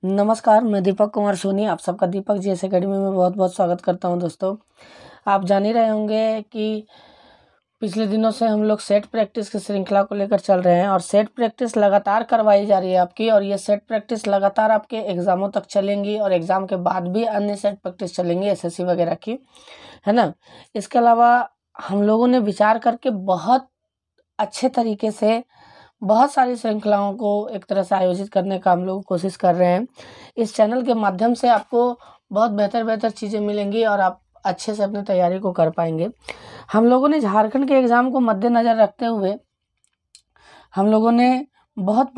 नमस्कार, मैं दीपक कुमार सोनी आप सबका दीपक जीएस एकेडमी में बहुत बहुत स्वागत करता हूं। दोस्तों, आप जान ही रहे होंगे कि पिछले दिनों से हम लोग सेट प्रैक्टिस की श्रृंखला को लेकर चल रहे हैं और सेट प्रैक्टिस लगातार करवाई जा रही है आपकी, और ये सेट प्रैक्टिस लगातार आपके एग्ज़ामों तक चलेंगी और एग्ज़ाम के बाद भी अन्य सेट प्रैक्टिस चलेंगी एसएससी वगैरह की, है ना। इसके अलावा हम लोगों ने विचार करके बहुत अच्छे तरीके से बहुत सारी श्रृंखलाओं को एक तरह से आयोजित करने का हम लोग कोशिश कर रहे हैं। इस चैनल के माध्यम से आपको बहुत बेहतर चीज़ें मिलेंगी और आप अच्छे से अपनी तैयारी को कर पाएंगे। हम लोगों ने झारखंड के एग्ज़ाम को मद्देनज़र रखते हुए हम लोगों ने बहुत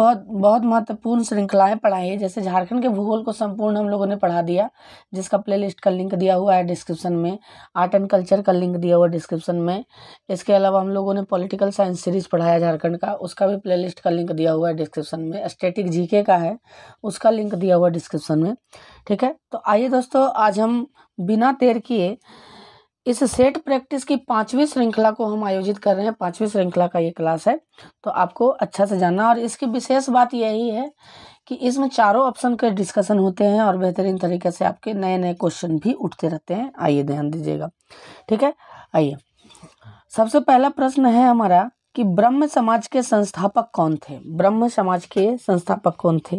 महत्वपूर्ण श्रृंखलाएं पढ़ाई है। जैसे झारखंड के भूगोल को संपूर्ण हम लोगों ने पढ़ा दिया, जिसका प्लेलिस्ट का लिंक दिया हुआ है डिस्क्रिप्शन में। आर्ट एंड कल्चर का लिंक दिया हुआ है डिस्क्रिप्शन में। इसके अलावा हम लोगों ने पॉलिटिकल साइंस सीरीज़ पढ़ाया झारखंड का, उसका भी प्लेलिस्ट का लिंक दिया हुआ है डिस्क्रिप्शन में। स्टैटिक जीके का है, उसका लिंक दिया हुआ है डिस्क्रिप्शन में। ठीक है, तो आइए दोस्तों, आज हम बिना देर किए इस सेट प्रैक्टिस की 5वीं श्रृंखला को हम आयोजित कर रहे हैं। 5वीं श्रृंखला का ये क्लास है, तो आपको अच्छा से जानना। और इसकी विशेष बात यही है कि इसमें चारों ऑप्शन के डिस्कशन होते हैं और बेहतरीन तरीके से आपके नए नए क्वेश्चन भी उठते रहते हैं। आइए ध्यान दीजिएगा, ठीक है। आइए, सबसे पहला प्रश्न है हमारा कि ब्रह्म समाज के संस्थापक कौन थे। ब्रह्म समाज के संस्थापक कौन थे,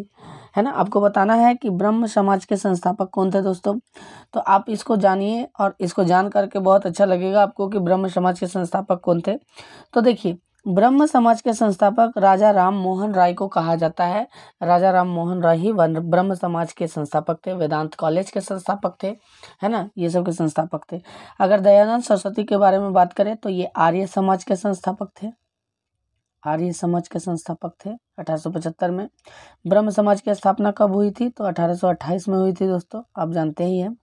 है ना। आपको बताना है कि ब्रह्म समाज के संस्थापक कौन थे दोस्तों। तो आप इसको जानिए और इसको जान करके बहुत अच्छा लगेगा आपको कि ब्रह्म समाज के संस्थापक कौन थे। तो देखिए, ब्रह्म समाज के संस्थापक राजा राम मोहन राय को कहा जाता है। राजा राम मोहन राय ही ब्रह्म समाज के संस्थापक थे। वेदांत कॉलेज के संस्थापक थे, है ना, ये सब के संस्थापक थे। अगर दयानंद सरस्वती के बारे में बात करें तो ये आर्य समाज के संस्थापक थे। आर्य समाज के संस्थापक थे 1875 में। ब्रह्म समाज की स्थापना कब हुई थी, तो 1828 में हुई थी दोस्तों, आप जानते ही हैं।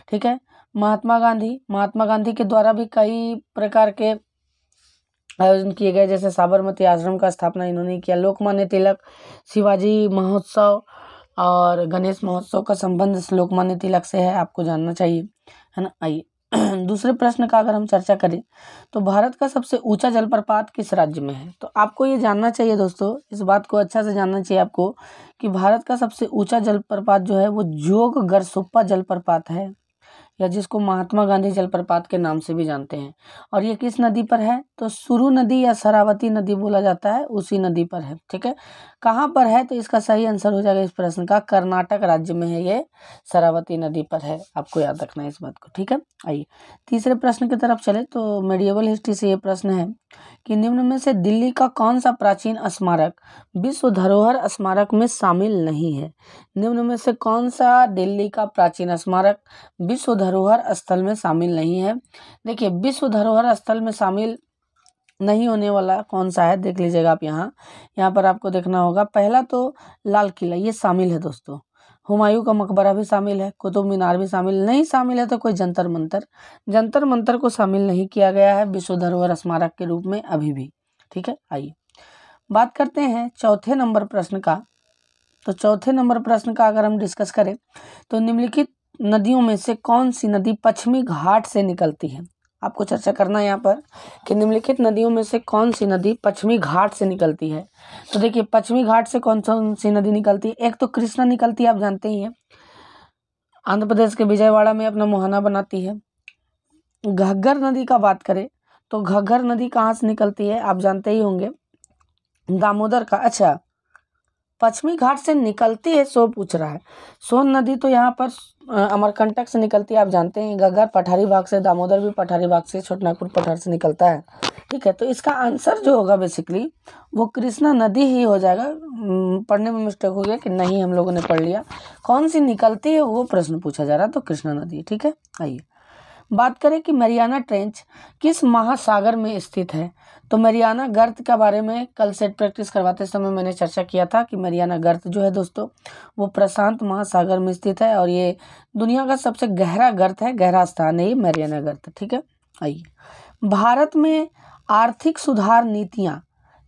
ठीक है। महात्मा गांधी के द्वारा भी कई प्रकार के आयोजन किए गए, जैसे साबरमती आश्रम का स्थापना इन्होंने किया। लोकमान्य तिलक, शिवाजी महोत्सव और गणेश महोत्सव का संबंध लोकमान्य तिलक से है, आपको जानना चाहिए, है ना। आइए दूसरे प्रश्न का अगर हम चर्चा करें तो भारत का सबसे ऊंचा जलप्रपात किस राज्य में है। तो आपको ये जानना चाहिए दोस्तों, इस बात को अच्छा से जानना चाहिए आपको कि भारत का सबसे ऊंचा जलप्रपात जो है वो जोग गरसोप्पा जलप्रपात है, या जिसको महात्मा गांधी जलप्रपात के नाम से भी जानते हैं। और ये किस नदी पर है, तो सुरु नदी या शरावती नदी बोला जाता है, उसी नदी पर है। ठीक है, कहाँ पर है, तो इसका सही आंसर हो जाएगा इस प्रश्न का कर्नाटक राज्य में है, ये शरावती नदी पर है, आपको याद रखना है इस बात को। ठीक है, आइए तीसरे प्रश्न की तरफ चले। तो मेडिएवल हिस्ट्री से ये प्रश्न है कि निम्न में से दिल्ली का कौन सा प्राचीन स्मारक विश्व धरोहर स्मारक में शामिल नहीं है। निम्न में से कौन सा दिल्ली का प्राचीन स्मारक विश्व धरोहर स्थल में शामिल नहीं है। देखिए, विश्व धरोहर स्थल में शामिल नहीं होने वाला कौन सा है, देख लीजिएगा आप। यहाँ पर आपको देखना होगा, पहला तो लाल किला, ये शामिल है दोस्तों। हुमायूं का मकबरा भी शामिल है, कुतुब मीनार भी शामिल नहीं शामिल है, तो कोई जंतर मंतर को शामिल नहीं किया गया है विश्व धरोहर स्मारक के रूप में अभी भी। ठीक है, आइए बात करते हैं चौथे नंबर प्रश्न का। तो चौथे नंबर प्रश्न का अगर हम डिस्कस करें तो निम्नलिखित नदियों में से कौन सी नदी पश्चिमी घाट से निकलती है। आपको चर्चा करना है यहाँ पर कि निम्नलिखित नदियों में से कौन सी नदी पश्चिमी घाट से निकलती है। तो देखिए, पश्चिमी घाट से कौन सी नदी निकलती है, एक तो कृष्णा निकलती है, आप जानते ही हैं, आंध्र प्रदेश के विजयवाड़ा में अपना मुहाना बनाती है। घग्गर नदी का बात करें तो घग्गर नदी कहाँ से निकलती है, आप जानते ही होंगे, दामोदर का। अच्छा, पश्चिमी घाट से निकलती है सो पूछ रहा है। सोन नदी तो यहाँ पर अमरकंटक से निकलती है, आप जानते हैं। घग्गर पठारी बाग से, दामोदर भी पठारी बाग से, छोटनागपुर पठार से निकलता है। ठीक है, तो इसका आंसर जो होगा बेसिकली वो कृष्णा नदी ही हो जाएगा। पढ़ने में मिस्टेक हो गया कि नहीं, हम लोगों ने पढ़ लिया, कौन सी निकलती है वो प्रश्न पूछा जा रहा है, तो कृष्णा नदी। ठीक है, आइए बात करें कि मैरियाना ट्रेंच किस महासागर में स्थित है। तो मैरियाना गर्त के बारे में कल सेट प्रैक्टिस करवाते समय मैंने चर्चा किया था कि मैरियाना गर्त जो है दोस्तों वो प्रशांत महासागर में स्थित है, और ये दुनिया का सबसे गहरा गर्त है, गहरा स्थान है ये मैरियाना गर्त। ठीक है, आइए भारत में आर्थिक सुधार नीतियाँ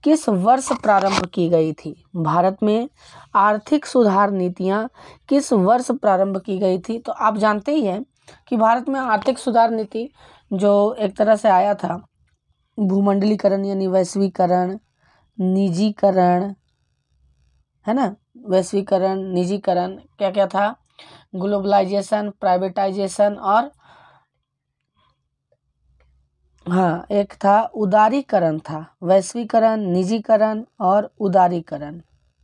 किस वर्ष प्रारंभ की गई थी। भारत में आर्थिक सुधार नीतियाँ किस वर्ष प्रारंभ की गई थी। तो आप जानते ही हैं कि भारत में आर्थिक सुधार नीति जो एक तरह से आया था, भूमंडलीकरण यानी वैश्वीकरण, निजीकरण, है ना, वैश्वीकरण, निजीकरण, क्या क्या था, ग्लोबलाइजेशन, प्राइवेटाइजेशन और हाँ एक था उदारीकरण था, वैश्वीकरण, निजीकरण और उदारीकरण,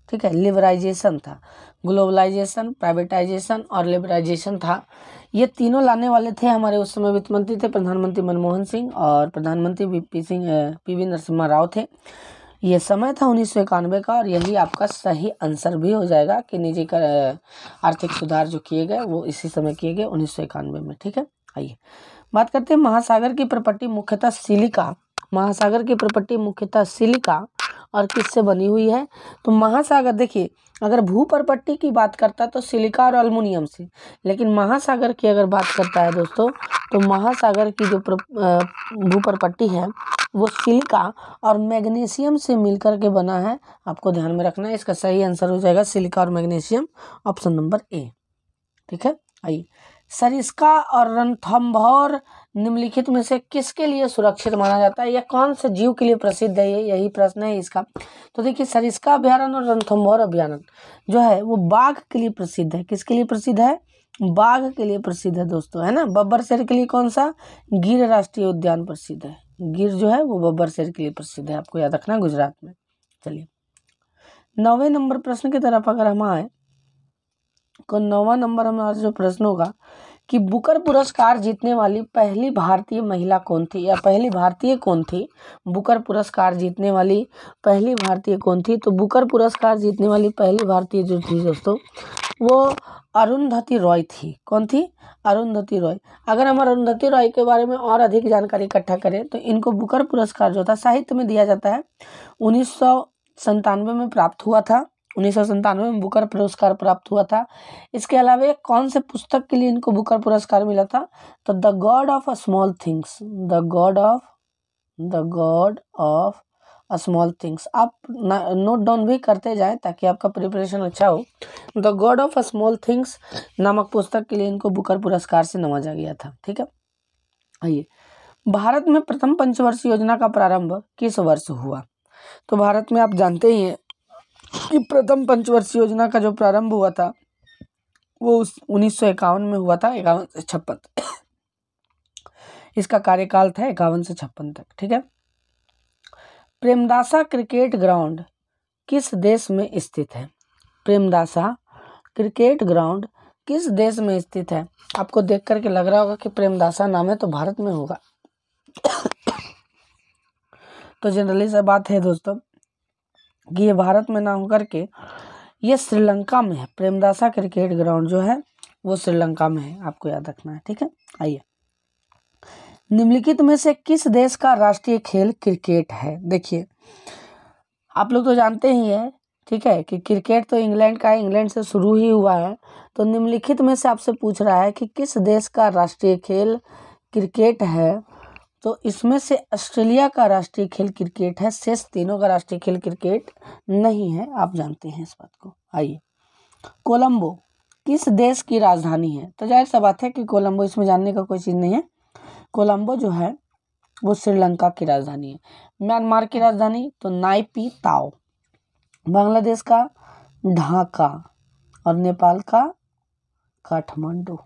ठीक है, लिबराइजेशन था, ग्लोबलाइजेशन, प्राइवेटाइजेशन और लिबराइजेशन था। ये तीनों लाने वाले थे हमारे उस समय वित्त मंत्री थे प्रधानमंत्री मनमोहन सिंह और प्रधानमंत्री पीवी नरसिम्हा राव थे। ये समय था 1991 का और यही आपका सही आंसर भी हो जाएगा कि निजी कर आर्थिक सुधार जो किए गए वो इसी समय किए गए 1991 में, ठीक है। आइए बात करते हैं महासागर की प्रॉपर्टी मुख्यतः सिलिका, महासागर की प्रॉपर्टी मुख्यतः सिलिका और किससे बनी हुई है, तो महासागर देखिए अगर भू प्रॉपर्टी की बात करता है तो सिलिका और एल्युमिनियम से, लेकिन महासागर की अगर बात करता है दोस्तों तो महासागर की जो भू प्रॉपर्टी है वो सिलिका और मैग्नीशियम से मिलकर के बना है। आपको ध्यान में रखना है, इसका सही आंसर हो जाएगा सिलिका और मैग्नीशियम, ऑप्शन नंबर ए, ठीक है। आइए सरिस्का और रणथंभौर निम्नलिखित में से किसके लिए सुरक्षित माना जाता है, या कौन से जीव के लिए प्रसिद्ध है, यही प्रश्न है इसका। तो देखिए सरिस्का अभ्यारण्य और रणथंभौर अभ्यारण्य जो है वो बाघ के लिए प्रसिद्ध है, किसके लिए प्रसिद्ध है, बाघ के लिए प्रसिद्ध है दोस्तों, है ना। बब्बर शेर के लिए कौन सा, गिर राष्ट्रीय उद्यान प्रसिद्ध है, गिर जो है वो बब्बर शेर के लिए प्रसिद्ध है, आपको याद रखना गुजरात में। चलिए 9वें नंबर प्रश्न की तरफ अगर हम आए तो 9वां नंबर हमारा जो प्रश्न होगा कि बुकर पुरस्कार जीतने वाली पहली भारतीय महिला कौन थी, या पहली भारतीय कौन थी, बुकर पुरस्कार जीतने वाली पहली भारतीय कौन थी, तो बुकर पुरस्कार जीतने वाली पहली भारतीय जो थी दोस्तों वो अरुंधति रॉय थी। कौन थी, अरुंधति रॉय। अगर हम अरुंधति रॉय के बारे में और अधिक जानकारी इकट्ठा करें तो इनको बुकर पुरस्कार जो था साहित्य में दिया जाता है 1997 में प्राप्त हुआ था, 1997 में बुकर पुरस्कार प्राप्त हुआ था। इसके अलावा कौन से पुस्तक के लिए इनको बुकर पुरस्कार मिला था, तो the God of small things, the God of small things. आप नोट डाउन भी करते जाएं ताकि आपका प्रिपरेशन अच्छा हो। The God of small things नामक पुस्तक के लिए इनको बुकर पुरस्कार से नवाजा गया था, ठीक है। आइए भारत में प्रथम पंचवर्षीय योजना का प्रारंभ किस वर्ष हुआ, तो भारत में आप जानते ही हैं कि प्रथम पंचवर्षीय योजना का जो प्रारंभ हुआ था वो 1951 में हुआ था, 51 से 56 इसका कार्यकाल था, 51 से 56 तक, ठीक है। प्रेमदासा क्रिकेट ग्राउंड किस देश में स्थित है, प्रेमदासा क्रिकेट ग्राउंड किस देश में स्थित है। आपको देख करके लग रहा होगा कि प्रेमदासा नाम है तो भारत में होगा तो जनरली से बात है दोस्तों कि ये भारत में ना होकर के ये श्रीलंका में है। प्रेमदासा क्रिकेट ग्राउंड जो है वो श्रीलंका में है, आपको याद रखना है, ठीक है। आइए निम्नलिखित में से किस देश का राष्ट्रीय खेल क्रिकेट है। देखिए आप लोग तो जानते ही हैं, ठीक है, कि क्रिकेट तो इंग्लैंड का है, इंग्लैंड से शुरू ही हुआ है। तो निम्नलिखित में से आपसे पूछ रहा है कि किस देश का राष्ट्रीय खेल क्रिकेट है, तो इसमें से ऑस्ट्रेलिया का राष्ट्रीय खेल क्रिकेट है, शेष तीनों का राष्ट्रीय खेल क्रिकेट नहीं है, आप जानते हैं इस बात को। आइए कोलंबो किस देश की राजधानी है, तो जाहिर सा बात है कि कोलंबो, इसमें जानने का कोई चीज़ नहीं है। कोलंबो जो है वो श्रीलंका की राजधानी है। म्यांमार की राजधानी तो नाइपी ताओ, बांग्लादेश का ढाका और नेपाल का काठमांडू,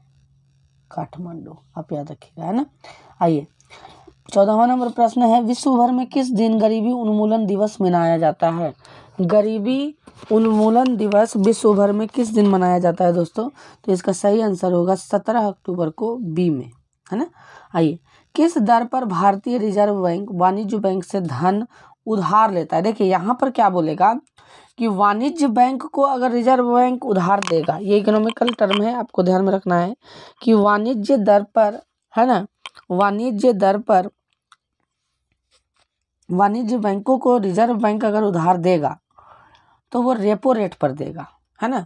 आप याद रखिएगा, है ना। आइए 14वां नंबर प्रश्न है विश्व भर में किस दिन गरीबी उन्मूलन दिवस मनाया जाता है। गरीबी उन्मूलन दिवस विश्व भर में किस दिन मनाया जाता है दोस्तों, तो इसका सही आंसर होगा 17 अक्टूबर को बी में, है ना। आइए किस दर पर भारतीय रिजर्व बैंक वाणिज्य बैंक से धन उधार लेता है। देखिए यहाँ पर क्या बोलेगा कि वाणिज्य बैंक को अगर रिजर्व बैंक उधार देगा, ये इकोनॉमिकल टर्म है, आपको ध्यान में रखना है कि वाणिज्य दर पर, है ना, वाणिज्य दर पर वाणिज्य बैंकों को रिजर्व बैंक अगर उधार देगा तो वो रेपो रेट पर देगा, है ना,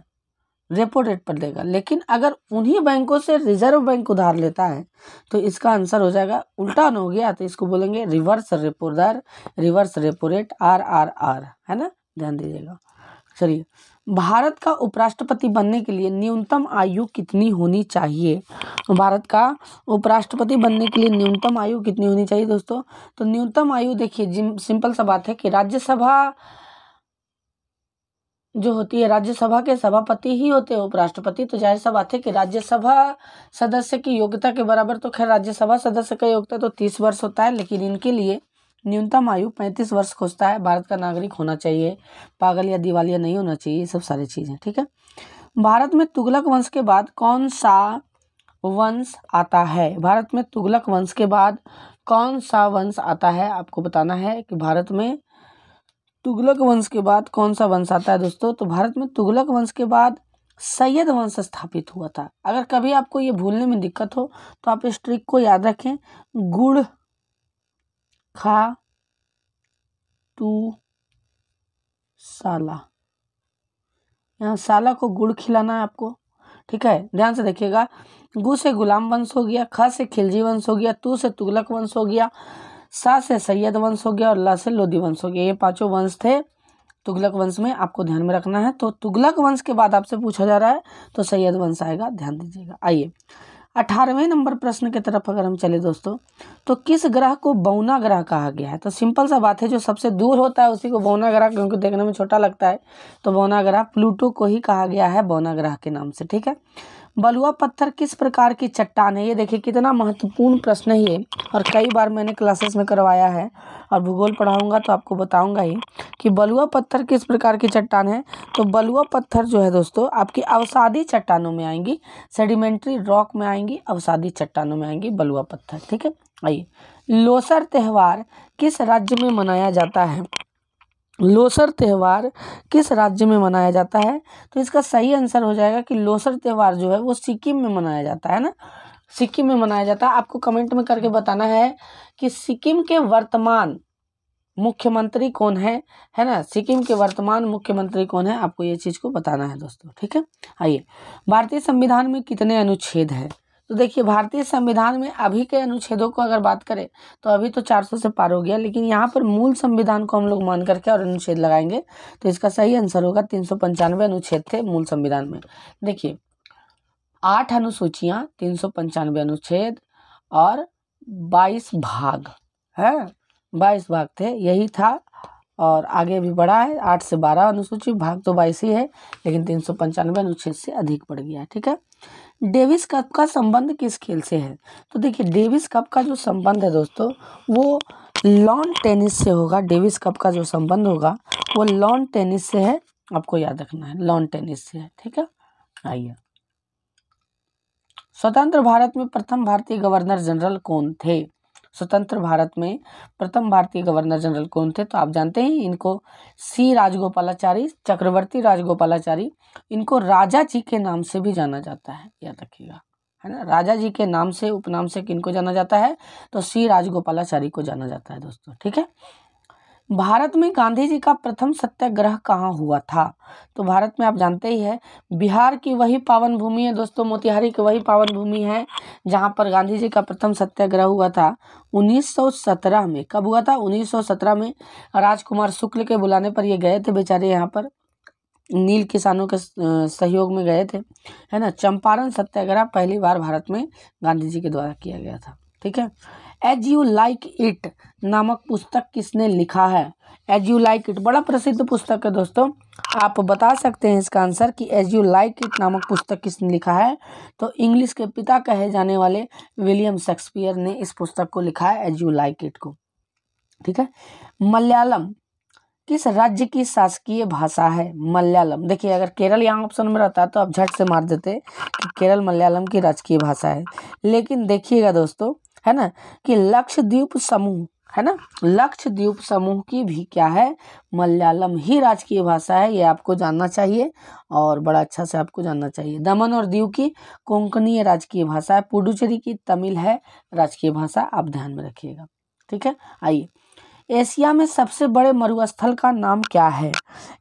रेपो रेट पर देगा। लेकिन अगर उन्हीं बैंकों से रिजर्व बैंक उधार लेता है तो इसका आंसर हो जाएगा, उल्टा हो गया तो इसको बोलेंगे रिवर्स रेपो दर, रिवर्स रेपो रेट, RRR, है ना, ध्यान दीजिएगा। चलिए भारत का उपराष्ट्रपति बनने के लिए न्यूनतम आयु कितनी होनी चाहिए। भारत का उपराष्ट्रपति बनने के लिए न्यूनतम आयु कितनी होनी चाहिए दोस्तों, तो न्यूनतम आयु देखिए सिंपल सा बात है कि राज्यसभा जो होती है राज्यसभा के सभापति ही होते हैं, उपराष्ट्रपति। तो जाहिर सा बात है कि राज्यसभा सदस्य की योग्यता के बराबर, तो खैर राज्यसभा सदस्य का योग्यता तो 30 वर्ष होता है, लेकिन इनके लिए न्यूनतम आयु 35 वर्ष खोजता है। भारत का नागरिक होना चाहिए, पागल या दिवालिया नहीं होना चाहिए, ये सब सारी चीज़ें, ठीक है। भारत में तुगलक वंश के बाद कौन सा वंश आता है? भारत में तुगलक वंश के बाद कौन सा वंश आता है? आपको बताना है कि भारत में तुगलक वंश के बाद कौन सा वंश आता है दोस्तों। तो भारत में तुगलक वंश के बाद सैयद वंश स्थापित हुआ था। अगर कभी आपको ये भूलने में दिक्कत हो तो आप इस ट्रिक को याद रखें, गुड़ खा तू साला, यहाँ साला को गुड़ खिलाना है आपको, ठीक है। ध्यान से देखिएगा, गु से गुलाम वंश हो गया, ख से खिलजी वंश हो गया, तू से तुगलक वंश हो गया, सा से सैयद वंश हो गया और ला से लोदी वंश हो गया। ये पांचों वंश थे तुगलक वंश में, आपको ध्यान में रखना है। तो तुगलक वंश के बाद आपसे पूछा जा रहा है तो सैयद वंश आएगा, ध्यान दीजिएगा। आइए 18वें नंबर प्रश्न की तरफ अगर हम चले दोस्तों, तो किस ग्रह को बौना ग्रह कहा गया है? तो सिंपल सा बात है, जो सबसे दूर होता है उसी को बौना ग्रह, क्योंकि देखने में छोटा लगता है, तो बौना ग्रह प्लूटो को ही कहा गया है बौना ग्रह के नाम से, ठीक है। बलुआ पत्थर किस प्रकार की चट्टान है? ये देखिए कितना महत्वपूर्ण प्रश्न है ये, और कई बार मैंने क्लासेस में करवाया है और भूगोल पढ़ाऊंगा तो आपको बताऊंगा ही कि बलुआ पत्थर किस प्रकार की चट्टान है। तो बलुआ पत्थर जो है दोस्तों आपकी अवसादी चट्टानों में आएंगी, सेडिमेंट्री रॉक में आएंगी, अवसादी चट्टानों में आएंगी बलुआ पत्थर, ठीक है। आइए, लोसर त्यौहार किस राज्य में मनाया जाता है? लोसर त्यौहार किस राज्य में मनाया जाता है? तो इसका सही आंसर हो जाएगा कि लोसर त्यौहार जो है वो सिक्किम में मनाया जाता है ना, सिक्किम में मनाया जाता है। आपको कमेंट में करके बताना है कि सिक्किम के वर्तमान मुख्यमंत्री कौन है ना, सिक्किम के वर्तमान मुख्यमंत्री कौन है, आपको ये चीज़ को बताना है दोस्तों, ठीक है। आइए, भारतीय संविधान में कितने अनुच्छेद हैं? तो देखिए भारतीय संविधान में अभी के अनुच्छेदों को अगर बात करें तो अभी तो 400 से पार हो गया, लेकिन यहाँ पर मूल संविधान को हम लोग मान करके और अनुच्छेद लगाएंगे तो इसका सही आंसर होगा 395 अनुच्छेद थे मूल संविधान में। देखिए 8 अनुसूचियाँ, 395 अनुच्छेद और 22 भाग है, 22 भाग थे, यही था। और आगे भी बढ़ा है, 8 से 12 अनुसूची, भाग तो 22 ही है, लेकिन 395 अनुच्छेद से अधिक बढ़ गया है, ठीक है। डेविस कप का संबंध किस खेल से है? तो देखिए डेविस कप का जो संबंध है दोस्तों वो लॉन टेनिस से होगा। डेविस कप का जो संबंध होगा वो लॉन टेनिस से है, आपको याद रखना है, लॉन टेनिस से है, ठीक है। आइए, स्वतंत्र भारत में प्रथम भारतीय गवर्नर जनरल कौन थे? स्वतंत्र भारत में प्रथम भारतीय गवर्नर जनरल कौन थे? तो आप जानते हैं इनको सी राजगोपालाचारी, चक्रवर्ती राजगोपालाचारी, इनको राजा जी के नाम से भी जाना जाता है, याद रखिएगा, है ना। राजा जी के नाम से, उपनाम से किनको जाना जाता है? तो सी राजगोपालाचारी को जाना जाता है दोस्तों, ठीक है। भारत में गांधी जी का प्रथम सत्याग्रह कहाँ हुआ था? तो भारत में आप जानते ही है, बिहार की वही पावन भूमि है दोस्तों, मोतिहारी की वही पावन भूमि है जहाँ पर गांधी जी का प्रथम सत्याग्रह हुआ था 1917 में। कब हुआ था? 1917 में। राजकुमार शुक्ल के बुलाने पर ये गए थे बेचारे, यहाँ पर नील किसानों के सहयोग में गए थे, है ना। चंपारण सत्याग्रह पहली बार भारत में गांधी जी के द्वारा किया गया था, ठीक है। एज यू लाइक इट नामक पुस्तक किसने लिखा है? एज यू लाइक इट बड़ा प्रसिद्ध पुस्तक है दोस्तों, आप बता सकते हैं इसका आंसर कि एज यू लाइक इट नामक पुस्तक किसने लिखा है? तो इंग्लिश के पिता कहे जाने वाले विलियम शेक्सपियर ने इस पुस्तक को लिखा है, एज यू लाइक इट को, ठीक है। मलयालम किस राज्य की शासकीय भाषा है? मलयालम, देखिए अगर केरल यहाँ ऑप्शन में रहता तो आप झट से मार देते कि केरल मलयालम की राजकीय भाषा है, लेकिन देखिएगा दोस्तों, है ना, कि लक्षद्वीप समूह, है ना, लक्षद्वीप समूह की भी क्या है? मलयालम ही राजकीय भाषा है, ये आपको जानना चाहिए और बड़ा अच्छा से आपको जानना चाहिए। दमन और दीव की कोंकणी राजकीय भाषा है, पुडुचेरी की तमिल है राजकीय भाषा, आप ध्यान में रखिएगा, ठीक है। आइए, एशिया में सबसे बड़े मरुस्थल का नाम क्या है?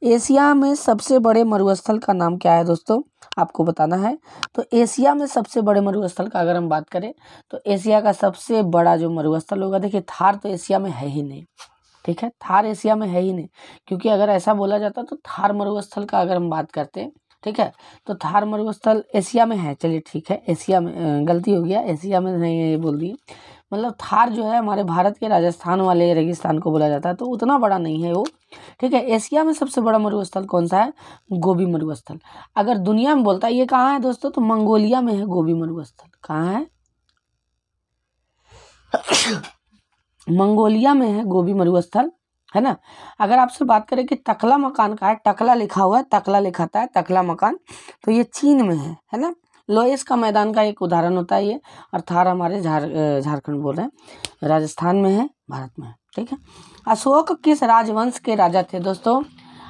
एशिया में सबसे बड़े मरुस्थल का नाम क्या है दोस्तों, आपको बताना है। तो एशिया में सबसे बड़े मरुस्थल का अगर हम बात करें तो एशिया का सबसे बड़ा जो मरुस्थल होगा, देखिए थार तो एशिया में है ही नहीं, ठीक है, थार एशिया में है ही नहीं, क्योंकि अगर ऐसा बोला जाता तो थार मरुस्थल का अगर हम बात करते हैं, ठीक है, तो थार मरुस्थल एशिया में है, चलिए ठीक है, एशिया में गलती हो गया, एशिया में नहीं है ये बोल दिए, मतलब थार जो है हमारे भारत के राजस्थान वाले रेगिस्तान को बोला जाता है, तो उतना बड़ा नहीं है वो, ठीक है। एशिया में सबसे बड़ा मरुस्थल कौन सा है? गोबी मरुस्थल। अगर दुनिया में बोलता है ये कहाँ है दोस्तों, तो मंगोलिया में है गोबी मरुस्थल। कहाँ है? मंगोलिया में है गोबी मरुस्थल, है ना। अगर आपसे बात करें कि टकला मकान का है, टकला लिखा हुआ है, टकला लिखाता है, टकला मकान, तो ये चीन में है ना। लोएस का मैदान का एक उदाहरण होता है ये। और थार हमारे झारखंड बोल रहे हैं, राजस्थान में है, भारत में है, ठीक है। अशोक किस राजवंश के राजा थे? दोस्तों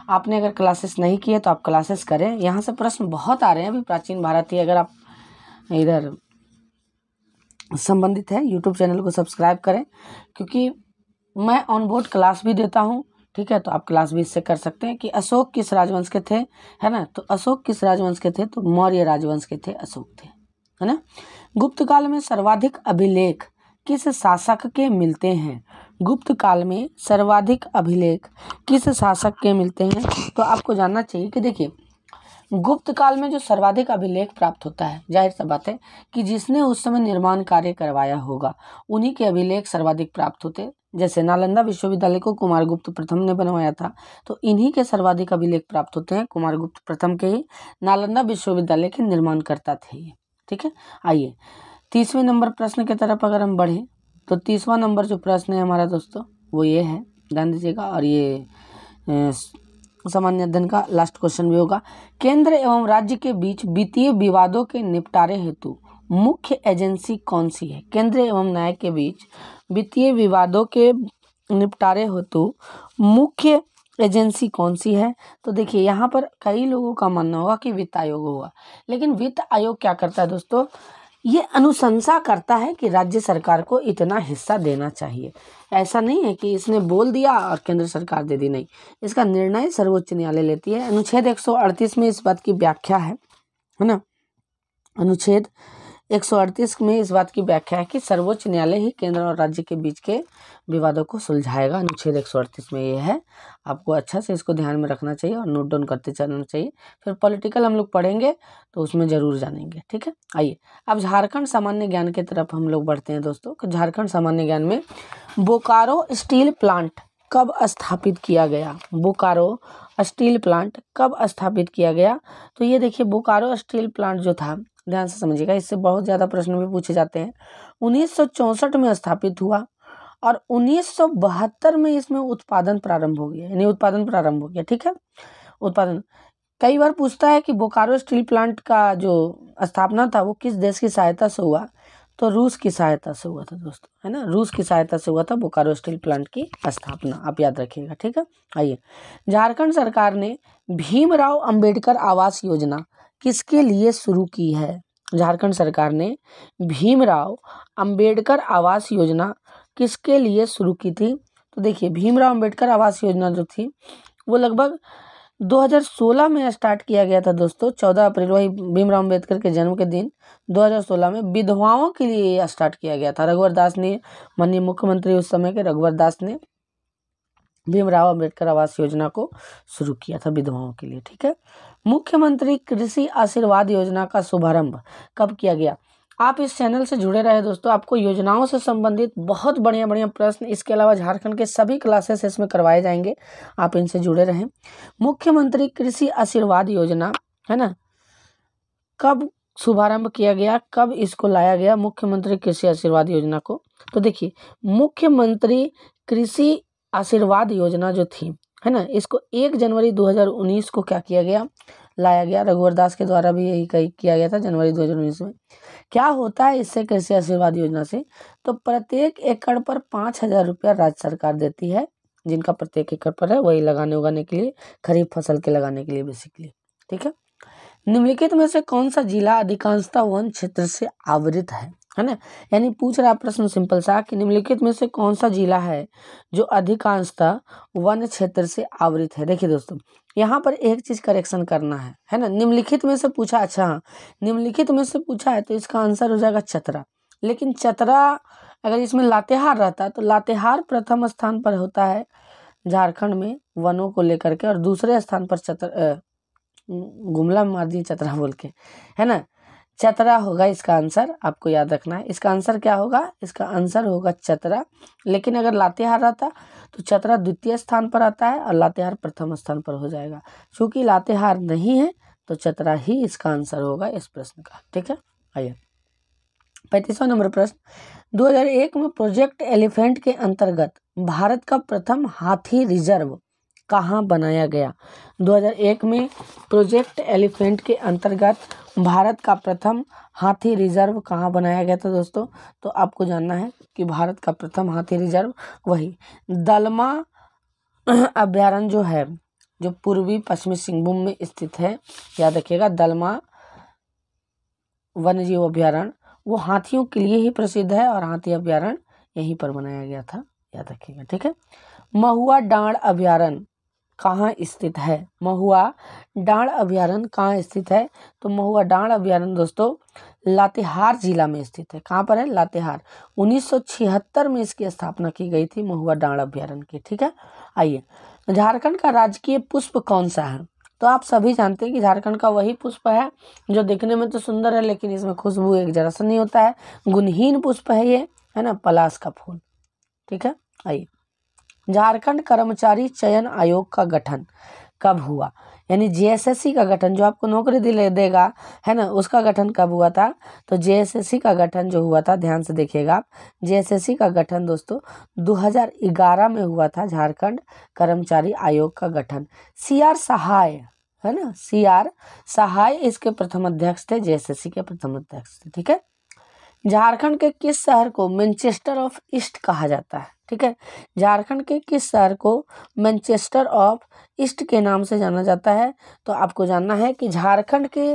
आपने अगर क्लासेस नहीं किए तो आप क्लासेस करें, यहाँ से प्रश्न बहुत आ रहे हैं अभी प्राचीन भारत ही। अगर आप इधर संबंधित है यूट्यूब चैनल को सब्सक्राइब करें, क्योंकि मैं ऑन बोर्ड क्लास भी देता हूँ, ठीक है। तो आप क्लास भी इससे कर सकते हैं कि अशोक किस राजवंश के थे, है ना। तो अशोक किस राजवंश के थे? तो मौर्य राजवंश के थे, अशोक थे, है ना। गुप्त काल में सर्वाधिक अभिलेख किस शासक के मिलते हैं? गुप्त काल में सर्वाधिक अभिलेख किस शासक के मिलते हैं? तो आपको जानना चाहिए कि देखिए, गुप्त काल में जो सर्वाधिक अभिलेख प्राप्त होता है, जाहिर सा बात है कि जिसने उस समय निर्माण कार्य करवाया होगा उन्हीं के अभिलेख सर्वाधिक प्राप्त होते। जैसे नालंदा विश्वविद्यालय को कुमारगुप्त प्रथम ने बनवाया था, तो इन्हीं के सर्वाधिक अभिलेख प्राप्त होते हैं, कुमारगुप्त प्रथम के ही। नालंदा विश्वविद्यालय के निर्माणकर्ता थे ये, ठीक है। आइए 30वें नंबर प्रश्न की तरफ अगर हम बढ़े, तो 30वां नंबर जो प्रश्न है हमारा दोस्तों वो ये है, ध्यान दीजिएगा। और ये सामान्य अध्ययन का लास्ट क्वेश्चन भी होगा। केंद्र एवं राज्य के बीच वित्तीय विवादों के निपटारे हेतु मुख्य एजेंसी कौन सी है? केंद्र एवं न्याय के बीच वित्तीय विवादों के निपटारे हेतु मुख्य एजेंसी कौन सी है? तो देखिए यहाँ पर कई लोगों का मानना होगा कि वित्त आयोग होगा, लेकिन वित्त आयोग क्या करता है दोस्तों? ये अनुशंसा करता है कि राज्य सरकार को इतना हिस्सा देना चाहिए। ऐसा नहीं है कि इसने बोल दिया और केंद्र सरकार दे दी, नहीं, इसका निर्णय सर्वोच्च न्यायालय लेती है। अनुच्छेद 138 में इस बात की व्याख्या है ना। अनुच्छेद 138 में इस बात की व्याख्या है कि सर्वोच्च न्यायालय ही केंद्र और राज्य के बीच के विवादों को सुलझाएगा। अनुच्छेद 138 में ये है, आपको अच्छा से इसको ध्यान में रखना चाहिए और नोट डाउन करते चलना चाहिए। फिर पॉलिटिकल हम लोग पढ़ेंगे तो उसमें जरूर जानेंगे, ठीक है। आइए अब झारखंड सामान्य ज्ञान की तरफ हम लोग बढ़ते हैं दोस्तों। झारखंड सामान्य ज्ञान में बोकारो स्टील प्लांट कब स्थापित किया गया? बोकारो स्टील प्लांट कब स्थापित किया गया? तो ये देखिए, बोकारो स्टील प्लांट जो था, ध्यान से समझिएगा, इससे बहुत ज़्यादा प्रश्न भी पूछे जाते हैं। 1964 में स्थापित हुआ और 1972 में इसमें उत्पादन प्रारंभ हो गया, यानी उत्पादन प्रारंभ हो गया, ठीक है। उत्पादन कई बार पूछता है कि बोकारो स्टील प्लांट का जो स्थापना था वो किस देश की सहायता से हुआ? तो रूस की सहायता से हुआ था दोस्तों, है ना। रूस की सहायता से हुआ था बोकारो स्टील प्लांट की स्थापना, आप याद रखिएगा, ठीक है। आइए, झारखंड सरकार ने भीमराव अंबेडकर आवास योजना किसके लिए शुरू की है? झारखंड सरकार ने भीमराव अंबेडकर आवास योजना किसके लिए शुरू की थी? तो देखिए, भीमराव अंबेडकर आवास योजना जो थी वो लगभग 2016 में स्टार्ट किया गया था दोस्तों। 14 अप्रैल, वही भीमराव अंबेडकर के जन्म के दिन 2016 में विधवाओं के लिए स्टार्ट किया गया था। रघुवर दास ने, माननीय मुख्यमंत्री उस समय के रघुवर दास ने भीमराव अंबेडकर आवास योजना को शुरू किया था विधवाओं के लिए, ठीक है। मुख्यमंत्री कृषि आशीर्वाद योजना का शुभारंभ कब किया गया? आप इस चैनल से जुड़े रहे दोस्तों, आपको योजनाओं से संबंधित बहुत बढ़िया बढ़िया प्रश्न, इसके अलावा झारखंड के सभी क्लासेस इसमें करवाए जाएंगे, आप इनसे जुड़े रहें। मुख्यमंत्री कृषि आशीर्वाद योजना, है ना, कब शुभारंभ किया गया, कब इसको लाया गया मुख्यमंत्री कृषि आशीर्वाद योजना को? तो देखिए, मुख्यमंत्री कृषि आशीर्वाद योजना जो थी, है ना, इसको 1 जनवरी 2019 को क्या किया गया? लाया गया। रघुवर दास के द्वारा भी यही किया गया था, जनवरी 2019 में। क्या होता है इससे, कृषि आशीर्वाद योजना से? तो प्रत्येक एकड़ पर 5,000 रुपया राज्य सरकार देती है, जिनका प्रत्येक एकड़ पर है, वही लगाने उगाने के लिए, खरीफ फसल के लगाने के लिए बेसिकली, ठीक है। निम्नलिखित में से कौन सा जिला अधिकांशतः वन क्षेत्र से आवृत है ना। यानी पूछ रहा प्रश्न सिंपल सा कि निम्नलिखित में से कौन सा जिला है जो अधिकांशतः वन क्षेत्र से आवृत है। देखिए दोस्तों, यहाँ पर एक चीज करेक्शन करना है ना। निम्नलिखित में से पूछा, अच्छा हाँ, निम्नलिखित में से पूछा है तो इसका आंसर हो जाएगा चतरा। लेकिन चतरा अगर इसमें लातेहार रहता तो लातेहार प्रथम स्थान पर होता है झारखंड में वनों को लेकर के, और दूसरे स्थान पर गुमला मार दी चतरा बोल के, है ना। चतरा होगा इसका आंसर, आपको याद रखना है। इसका आंसर क्या होगा? इसका आंसर होगा चतरा। लेकिन अगर लातेहार रहता तो चतरा द्वितीय स्थान पर आता है और लातेहार प्रथम स्थान पर हो जाएगा। क्योंकि लातेहार नहीं है तो चतरा ही इसका आंसर होगा इस प्रश्न का। ठीक है, आइए 35वां नंबर प्रश्न, 2001 में प्रोजेक्ट एलिफेंट के अंतर्गत भारत का प्रथम हाथी रिजर्व कहाँ बनाया गया? 2001 में प्रोजेक्ट एलिफेंट के अंतर्गत भारत का प्रथम हाथी रिजर्व कहाँ बनाया गया था दोस्तों? तो आपको जानना है कि भारत का प्रथम हाथी रिजर्व वही दलमा अभ्यारण्य जो है, जो पूर्वी पश्चिमी सिंहभूम में स्थित है, याद रखिएगा दलमा वन्यजीव अभ्यारण्य, वो हाथियों के लिए ही प्रसिद्ध है और हाथी अभ्यारण्य यहीं पर बनाया गया था, याद रखिएगा। ठीक है, महुआ डांड अभ्यारण्य कहाँ स्थित है? महुआ डांड अभ्यारण्य कहाँ स्थित है? तो महुआ डांड अभ्यारण्य दोस्तों लातेहार जिला में स्थित है। कहाँ पर है? लातेहार। 1976 में इसकी स्थापना की गई थी महुआ डांड अभ्यारण्य की। ठीक है, आइए झारखंड का राजकीय पुष्प कौन सा है? तो आप सभी जानते हैं कि झारखंड का वही पुष्प है जो दिखने में तो सुंदर है लेकिन इसमें खुशबू एक जरा सा नहीं होता है, गुणहीन पुष्प है ये, है ना, पलाश का फूल। ठीक है, आइए झारखंड कर्मचारी चयन आयोग का गठन कब हुआ? यानी जेएसएससी का गठन, जो आपको नौकरी दिले देगा, है ना, उसका गठन कब हुआ था? तो जेएसएससी का गठन जो हुआ था, ध्यान से देखिएगा आप, जेएसएससी का गठन दोस्तों 2011 में हुआ था। झारखंड कर्मचारी आयोग का गठन सीआर सहाय, है ना, सीआर सहाय इसके प्रथम अध्यक्ष थे, जेएसएससी के प्रथम अध्यक्ष थे। ठीक है, झारखंड के किस शहर को मैनचेस्टर ऑफ ईस्ट कहा जाता है? ठीक है, झारखंड के किस शहर को मैनचेस्टर ऑफ ईस्ट के नाम से जाना जाता है? तो आपको जानना है कि झारखंड के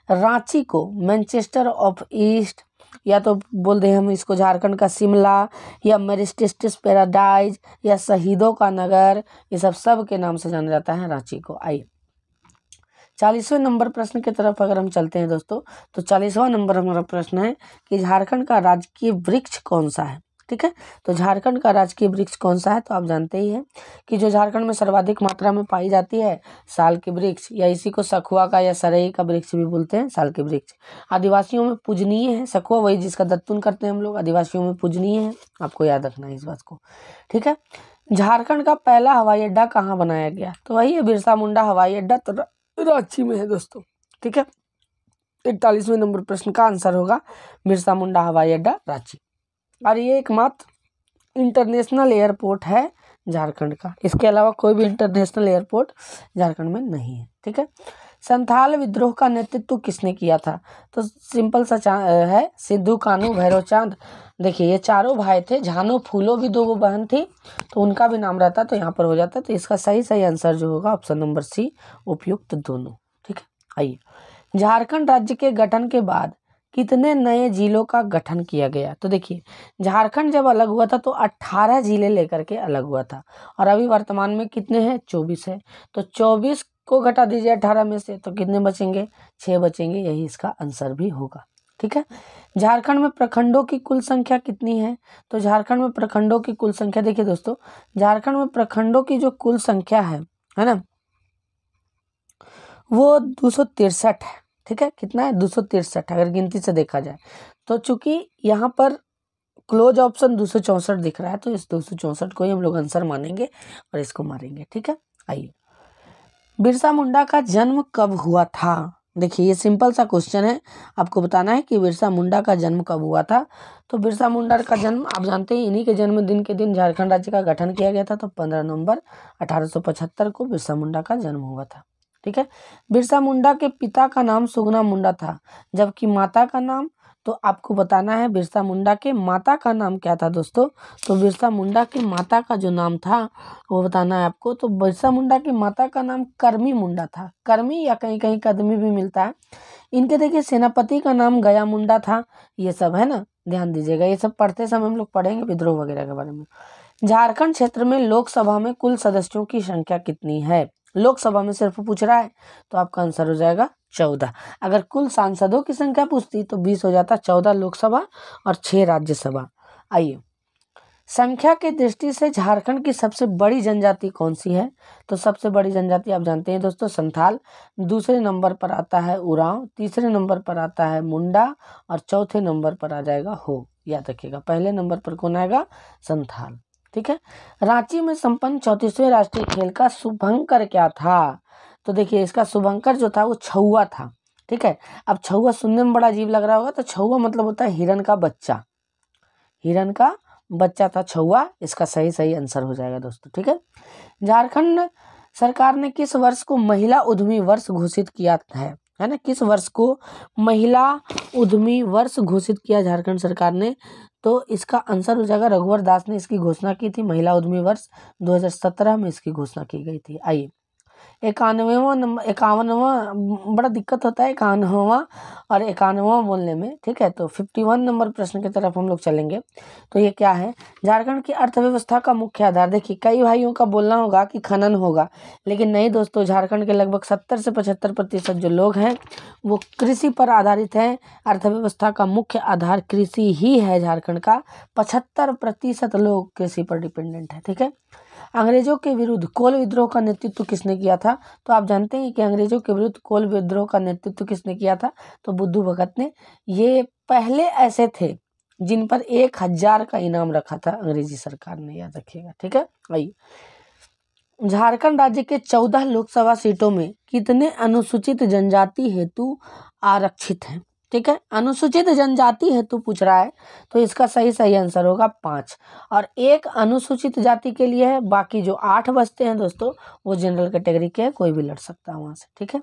रांची को मैनचेस्टर ऑफ ईस्ट, या तो बोल दें हम इसको झारखंड का शिमला, या मेरिस्टिस पैराडाइज, या शहीदों का नगर, ये सब के नाम से जाना जाता है रांची को। आइए 40वें नंबर प्रश्न की तरफ अगर हम चलते हैं दोस्तों, तो 40वां नंबर हमारा प्रश्न है कि झारखंड का राजकीय वृक्ष कौन सा है? ठीक है, तो झारखंड का राजकीय वृक्ष कौन सा है? तो आप जानते ही हैं कि जो झारखंड में सर्वाधिक मात्रा में पाई जाती है साल के वृक्ष, या इसी को सखुआ का या सरई का वृक्ष भी बोलते हैं, साल के वृक्ष। आदिवासियों में पूजनीय है सखुआ, वही जिसका दत्तुन करते हैं हम लोग, आदिवासियों में पूजनीय है, आपको याद रखना है इस बात को। ठीक है, झारखंड का पहला हवाई अड्डा कहाँ बनाया गया? तो वही है बिरसा मुंडा हवाई अड्डा, तो रांची में है दोस्तों। ठीक है, 41वें नंबर प्रश्न का आंसर होगा बिरसा मुंडा हवाई अड्डा रांची। और ये एकमात्र इंटरनेशनल एयरपोर्ट है झारखंड का, इसके अलावा कोई भी इंटरनेशनल एयरपोर्ट झारखंड में नहीं है। ठीक है, संथाल विद्रोह का नेतृत्व किसने किया था? तो सिंपल सा है, सिद्धू कान्हू भैरव चांद। देखिए ये चारों भाई थे, झानो फूलो भी दो बहन थी, तो उनका भी नाम रहता तो यहाँ पर हो जाता। तो इसका सही आंसर जो होगा ऑप्शन नंबर सी, उपयुक्त दोनों। ठीक है, आइए झारखंड राज्य के गठन के बाद कितने नए जिलों का गठन किया गया? तो देखिए झारखंड जब अलग हुआ था तो 18 जिले लेकर के अलग हुआ था, और अभी वर्तमान में कितने हैं? 24 है। तो 24 को घटा दीजिए 18 में से, तो कितने बचेंगे? 6 बचेंगे, यही इसका आंसर भी होगा। ठीक है, झारखंड में प्रखंडों की कुल संख्या कितनी है? तो झारखंड में प्रखंडों की कुल संख्या, देखिए दोस्तों झारखंड में प्रखंडों की जो कुल संख्या है ना, वो 263 है। ठीक है, कितना है? 263 अगर गिनती से देखा जाए तो। चूंकि यहाँ पर क्लोज ऑप्शन 264 दिख रहा है, तो इस 264 को ही हम लोग आंसर मानेंगे और इसको मारेंगे। ठीक है, आइए बिरसा मुंडा का जन्म कब हुआ था? देखिए ये सिंपल सा क्वेश्चन है, आपको बताना है कि बिरसा मुंडा का जन्म कब हुआ था। तो बिरसा मुंडा का जन्म आप जानते हैं, इन्हीं के जन्मदिन के दिन झारखंड राज्य का गठन किया गया था। तो 15 नवंबर 1875 को बिरसा मुंडा का जन्म हुआ था। ठीक है, बिरसा मुंडा के पिता का नाम सुगना मुंडा था, जबकि माता का नाम, तो आपको बताना है बिरसा मुंडा के माता का नाम क्या था दोस्तों। तो बिरसा मुंडा की माता का जो नाम था वो बताना है आपको। तो बिरसा मुंडा की माता का नाम करमी मुंडा था, करमी या कहीं कहीं कदमी भी मिलता है। इनके देखिए सेनापति का नाम गया मुंडा था। ये सब है ना, ध्यान दीजिएगा, ये सब पढ़ते समय हम लोग पढ़ेंगे विद्रोह वगैरह के बारे में। झारखंड क्षेत्र में लोकसभा में कुल सदस्यों की संख्या कितनी है? लोकसभा में सिर्फ पूछ रहा है, तो आपका आंसर हो जाएगा 14। अगर कुल सांसदों की संख्या पूछती तो 20 हो जाता, 14 लोकसभा और 6 राज्यसभा। आइए संख्या की दृष्टि से झारखंड की सबसे बड़ी जनजाति कौन सी है? तो सबसे बड़ी जनजाति आप जानते हैं दोस्तों संथाल, दूसरे नंबर पर आता है उरांव, तीसरे नंबर पर आता है मुंडा और चौथे नंबर पर आ जाएगा हो। याद रखिएगा, पहले नंबर पर कौन आएगा? संथाल। ठीक है। रांची में संपन्न 34वें राष्ट्रीय खेल का शुभंकर क्या था? तो देखिए इसका शुभंकर जो था वो छौआ था। ठीक है। अब छौआ सुनने में बड़ा अजीब लग रहा होगा, तो छौआ मतलब होता है हिरन का बच्चा, हिरन का बच्चा था छौआ, इसका सही आंसर हो जाएगा दोस्तों। ठीक है। झारखंड सरकार ने किस वर्ष को महिला उद्यमी वर्ष घोषित किया है ना? किस वर्ष को महिला उद्यमी वर्ष घोषित किया झारखंड सरकार ने? तो इसका आंसर हो जाएगा, रघुवर दास ने इसकी घोषणा की थी। महिला उद्यमी वर्ष 2017 में इसकी घोषणा की गई थी। आइए 51वां नंबर, 51वां बड़ा दिक्कत होता है 51वां और 91वां बोलने में। ठीक है। तो 51 नंबर प्रश्न की तरफ हम लोग चलेंगे। तो ये क्या है? झारखंड की अर्थव्यवस्था का मुख्य आधार। देखिए कई भाइयों का बोलना होगा कि खनन होगा, लेकिन नहीं दोस्तों, झारखंड के लगभग 70 से 75% जो लोग हैं वो कृषि पर आधारित हैं। अर्थव्यवस्था का मुख्य आधार कृषि ही है। झारखंड का 75% लोग कृषि पर डिपेंडेंट है। ठीक है। अंग्रेजों के विरुद्ध कोल विद्रोह का नेतृत्व किसने किया था? तो आप जानते हैं कि अंग्रेजों के विरुद्ध कोल विद्रोह का नेतृत्व किसने किया था? तो बुद्धू भगत ने। ये पहले ऐसे थे जिन पर 1000 का इनाम रखा था अंग्रेजी सरकार ने, याद रखिएगा। ठीक है। आइए, झारखंड राज्य के 14 लोकसभा सीटों में कितने अनुसूचित जनजाति हेतु आरक्षित हैं? ठीक है। अनुसूचित जनजाति हेतु पूछ रहा है, तो इसका सही आंसर होगा 5 और एक अनुसूचित जाति के लिए है। बाकी जो 8 बचते हैं दोस्तों वो जनरल कैटेगरी के हैं, कोई भी लड़ सकता है वहां से। ठीक है।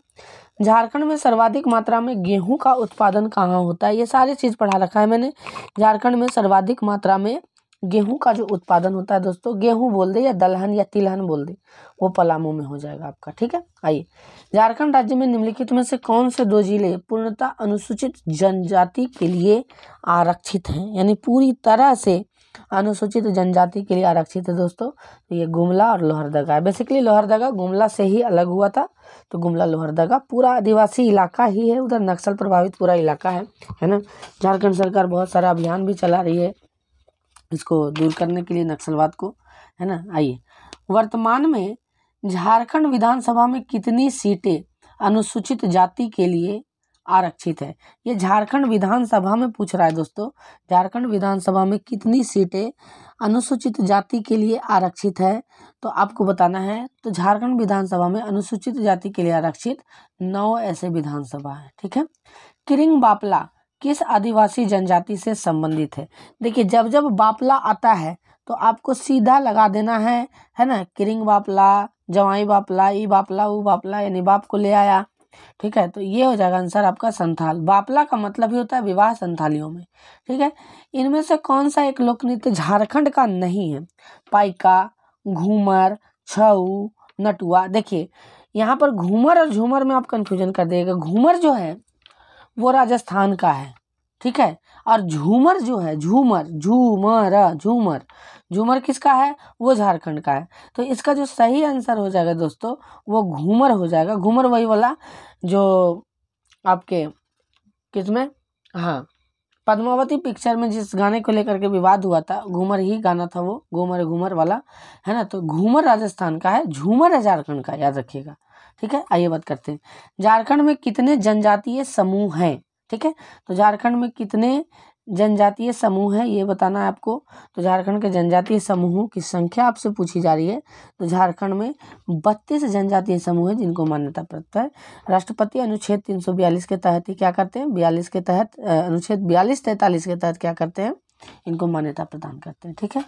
झारखंड में सर्वाधिक मात्रा में गेहूं का उत्पादन कहाँ होता है? ये सारी चीज पढ़ा रखा है मैंने। झारखंड में सर्वाधिक मात्रा में गेहूं का जो उत्पादन होता है दोस्तों, गेहूं बोल दे या दलहन या तिलहन बोल दे, वो पलामू में हो जाएगा आपका। ठीक है। आइए, झारखंड राज्य में निम्नलिखित में से कौन से 2 जिले पूर्णतः अनुसूचित जनजाति के लिए आरक्षित हैं? यानी पूरी तरह से अनुसूचित जनजाति के लिए आरक्षित है दोस्तों। तो ये गुमला और लोहरदगा है। बेसिकली लोहरदगा गुमला से ही अलग हुआ था, तो गुमला लोहरदगा पूरा आदिवासी इलाका ही है, उधर नक्सल प्रभावित पूरा इलाका है ना। झारखंड सरकार बहुत सारा अभियान भी चला रही है इसको दूर करने के लिए, नक्सलवाद को, है ना। आइए, वर्तमान में झारखंड विधानसभा में कितनी सीटें अनुसूचित जाति के लिए आरक्षित है? ये झारखंड विधानसभा में पूछ रहा है दोस्तों। झारखंड विधानसभा में कितनी सीटें अनुसूचित जाति के लिए आरक्षित है, तो आपको बताना है। तो झारखंड विधानसभा में अनुसूचित जाति के लिए आरक्षित 9 ऐसे विधानसभा है। ठीक है। किरिंग बापला किस आदिवासी जनजाति से संबंधित है? देखिए जब जब बापला आता है तो आपको सीधा लगा देना है ना। किरिंग बापला, जवाई बापला, ई बापला, ऊ बापला, यानी बाप को ले आया। ठीक है। तो ये हो जाएगा आंसर आपका संथाल। बापला का मतलब ही होता है विवाह संथालियों में। ठीक है। इनमें से कौन सा एक लोक नृत्य झारखंड का नहीं है? पाइका, घूमर, छऊ, नटुआ। देखिए यहाँ पर घूमर और झूमर में आप कंफ्यूजन कर देगा। घूमर जो है वो राजस्थान का है। ठीक है। और झूमर जो है, झूमर किसका है? वो झारखंड का है। तो इसका जो सही आंसर हो जाएगा दोस्तों वो घूमर हो जाएगा। घूमर वही वाला जो आपके किसमें, हाँ, पद्मावती पिक्चर में जिस गाने को लेकर के विवाद हुआ था, घूमर ही गाना था वो, घूमर वाला, है ना। तो घूमर राजस्थान का है, झूमर है झारखंड का, याद रखिएगा। ठीक है। आइए बात करते हैं, झारखंड में कितने जनजातीय समूह हैं? ठीक है। तो झारखंड में कितने जनजातीय समूह है ये बताना है आपको। तो झारखंड के जनजातीय समूहों की संख्या आपसे पूछी जा रही है। तो झारखंड में 32 जनजातीय समूह है जिनको मान्यता प्राप्त है। राष्ट्रपति अनुच्छेद 342 के तहत ही क्या करते हैं? 42 के तहत, अनुच्छेद 42-43 के तहत क्या करते हैं? इनको मान्यता प्रदान करते हैं। ठीक है।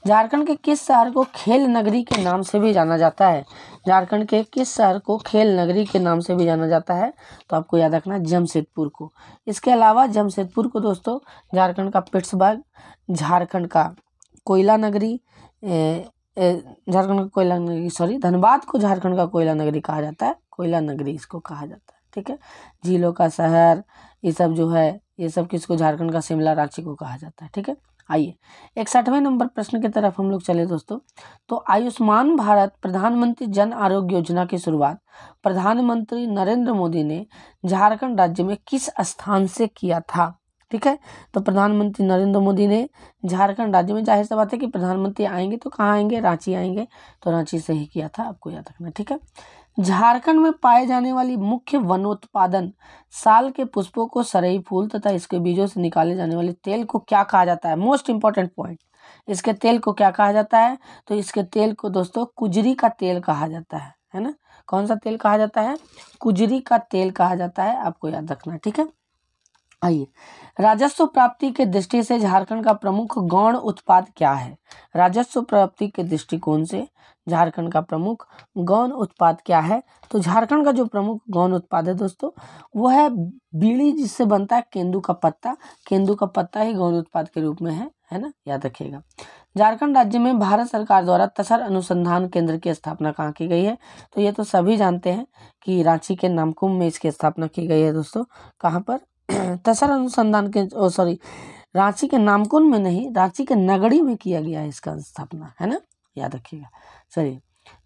झारखंड के किस शहर को खेल नगरी के नाम से भी जाना जाता है? झारखंड के किस शहर को खेल नगरी के नाम से भी जाना जाता है? तो आपको याद रखना जमशेदपुर को। इसके अलावा जमशेदपुर को दोस्तों झारखंड का पिट्सबर्ग, झारखंड का कोयला नगरी, झारखंड का कोयला नगरी, सॉरी, धनबाद को झारखंड का कोयला नगरी कहा जाता है। कोयला नगरी इसको कहा जाता है। ठीक है। झीलों का शहर, ये सब जो है, ये सब किसको? झारखंड का शिमला, रांची को कहा जाता है। ठीक है। आइए 61वें नंबर प्रश्न की तरफ हम लोग चले दोस्तों। तो आयुष्मान भारत प्रधानमंत्री जन आरोग्य योजना की शुरुआत प्रधानमंत्री नरेंद्र मोदी ने झारखंड राज्य में किस स्थान से किया था? ठीक है। तो प्रधानमंत्री नरेंद्र मोदी ने झारखंड राज्य में, जाहिर सी बात है कि प्रधानमंत्री आएंगे तो कहाँ आएंगे, रांची आएंगे, तो रांची से ही किया था, आपको याद रखना, ठीक है। झारखंड में पाए जाने वाली मुख्य वनोत्पादन साल के पुष्पों को सरई फूल तथा इसके बीजों से निकाले जाने वाले तेल को क्या कहा जाता है? मोस्ट इंपॉर्टेंट पॉइंट, इसके तेल को क्या कहा जाता है? तो इसके तेल को दोस्तों कुजरी का तेल कहा जाता है ना। कौन सा तेल कहा जाता है? कुजरी का तेल कहा जाता है, आपको याद रखना, ठीक है। आइए, राजस्व प्राप्ति के दृष्टि से झारखंड का प्रमुख गौण उत्पाद क्या है? राजस्व प्राप्ति के दृष्टिकोण से झारखंड का प्रमुख गौण उत्पाद क्या है? तो झारखंड का जो प्रमुख गौण उत्पाद है दोस्तों, वो है बीड़ी, जिससे बनता है केंदू का पत्ता। केंदू का पत्ता ही गौण उत्पाद के रूप में है ना, याद रखिएगा। झारखंड राज्य में भारत सरकार द्वारा तसर अनुसंधान केंद्र की स्थापना कहाँ की गई है? तो ये तो सभी जानते हैं कि रांची के नामकुम में इसकी स्थापना की गई है दोस्तों। कहाँ पर? तसर अनुसंधान के रांची के नामकुम में नहीं, रांची के नगड़ी में किया गया है इसका स्थापना, है ना, याद रखिएगा। चलिए,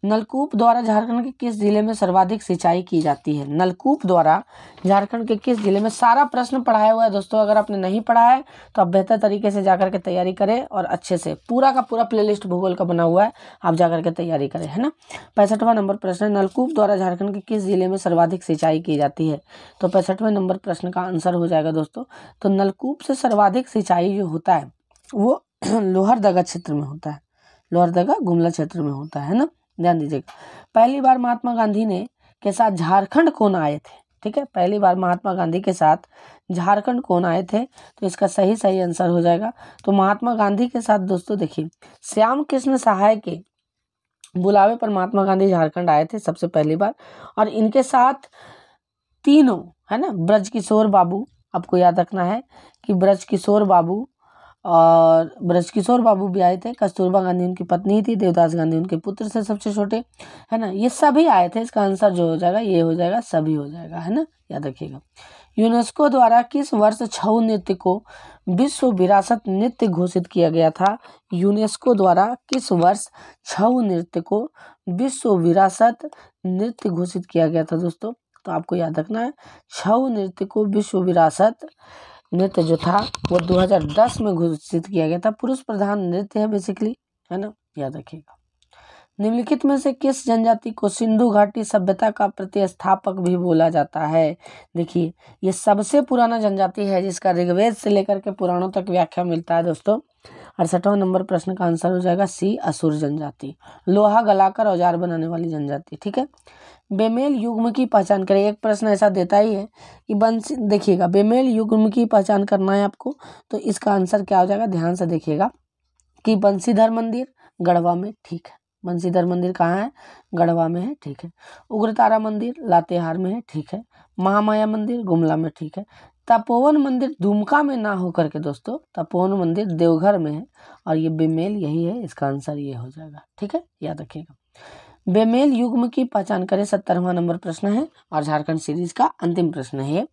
नलकूप द्वारा झारखंड के किस जिले में सर्वाधिक सिंचाई की जाती है? नलकूप द्वारा झारखंड के किस जिले में? सारा प्रश्न पढ़ाया हुआ है दोस्तों, अगर आपने नहीं पढ़ा है तो आप बेहतर तरीके से जाकर के तैयारी करें और अच्छे से पूरा का पूरा प्लेलिस्ट भूगोल का बना हुआ है, आप जाकर के तैयारी करें, है ना। 65वां नंबर प्रश्न है, नलकूप द्वारा झारखंड के किस जिले में सर्वाधिक सिंचाई की जाती है? तो 65वें नंबर प्रश्न का आंसर हो जाएगा दोस्तों, तो नलकूप से सर्वाधिक सिंचाई जो होता है वो लोहरदगा क्षेत्र में होता है, लोहरदगा गुमला क्षेत्र में होता है ना, ध्यान दीजिएगा। पहली बार महात्मा गांधी ने के साथ झारखंड कौन आए थे? ठीक है, पहली बार महात्मा गांधी के साथ झारखंड कौन आए थे? तो इसका सही आंसर हो जाएगा, तो महात्मा गांधी के साथ दोस्तों देखिए, श्याम कृष्ण सहाय के बुलावे पर महात्मा गांधी झारखंड आए थे सबसे पहली बार, और इनके साथ तीनों, है ना, ब्रजकिशोर बाबू, आपको याद रखना है कि ब्रजकिशोर बाबू भी आए थे। कस्तूरबा गांधी उनकी पत्नी थी, देवदास गांधी उनके पुत्र से सबसे छोटे, है ना, ये सभी आए थे। इसका आंसर जो हो जाएगा ये हो जाएगा, सभी हो जाएगा, है ना, याद रखिएगा। यूनेस्को द्वारा किस वर्ष छऊ नृत्य को विश्व विरासत नृत्य घोषित किया गया था? यूनेस्को द्वारा किस वर्ष छऊ नृत्य को विश्व विरासत नृत्य घोषित किया गया था दोस्तों? तो आपको याद रखना है, छऊ नृत्य को विश्व विरासत नृत्य जो था वो 2010 में घोषित किया गया था। पुरुष प्रधान नृत्य है बेसिकली, है ना, याद रखिएगा। निम्नलिखित में से किस जनजाति को सिंधु घाटी सभ्यता का प्रतिस्थापक भी बोला जाता है? देखिए, ये सबसे पुराना जनजाति है जिसका ऋग्वेद से लेकर के पुराणों तक व्याख्या मिलता है दोस्तों। 68वां नंबर प्रश्न का आंसर हो जाएगा सी, असुर जनजाति, लोहा गलाकर औजार बनाने वाली जनजाति, ठीक है। बेमेल युग्म की पहचान करें, एक प्रश्न ऐसा देता ही है कि बंसी, देखिएगा, बेमेल युग्म की पहचान करना है आपको, तो इसका आंसर क्या हो जाएगा, ध्यान से देखिएगा कि बंसीधर मंदिर गढ़वा में, ठीक है, बंसीधर मंदिर कहाँ है? गढ़वा में है, ठीक है। उग्रतारा मंदिर लातेहार में है, ठीक है। महामाया मंदिर गुमला में, ठीक है। तपोवन मंदिर दुमका में ना होकर के दोस्तों, तपोवन मंदिर देवघर में है, और ये बेमेल यही है, इसका आंसर ये हो जाएगा, ठीक है, याद रखिएगा। बेमेल युग्म की पहचान करें, 70वां नंबर प्रश्न है और झारखंड सीरीज का अंतिम प्रश्न है।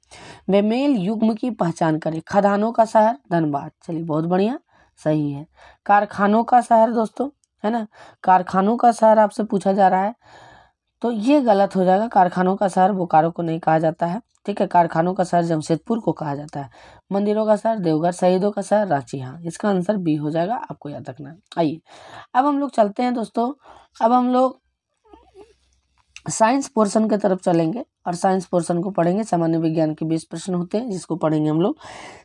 बेमेल युग्म की पहचान करें। खदानों का शहर धनबाद, चलिए बहुत बढ़िया, सही है। कारखानों का शहर दोस्तों, है ना, कारखानों का शहर आपसे पूछा जा रहा है, तो ये गलत हो जाएगा। कारखानों का शहर बोकारो को नहीं कहा जाता है, ठीक है। कारखानों का शहर जमशेदपुर को कहा जाता है। मंदिरों का शहर देवघर, शहीदों का शहर रांची, हाँ, इसका आंसर बी हो जाएगा, आपको याद रखना है। आइए, अब हम लोग चलते हैं दोस्तों, अब हम लोग साइंस पोर्शन की तरफ चलेंगे और साइंस पोर्शन को पढ़ेंगे। सामान्य विज्ञान के 20 प्रश्न होते हैं जिसको पढ़ेंगे हम लोग।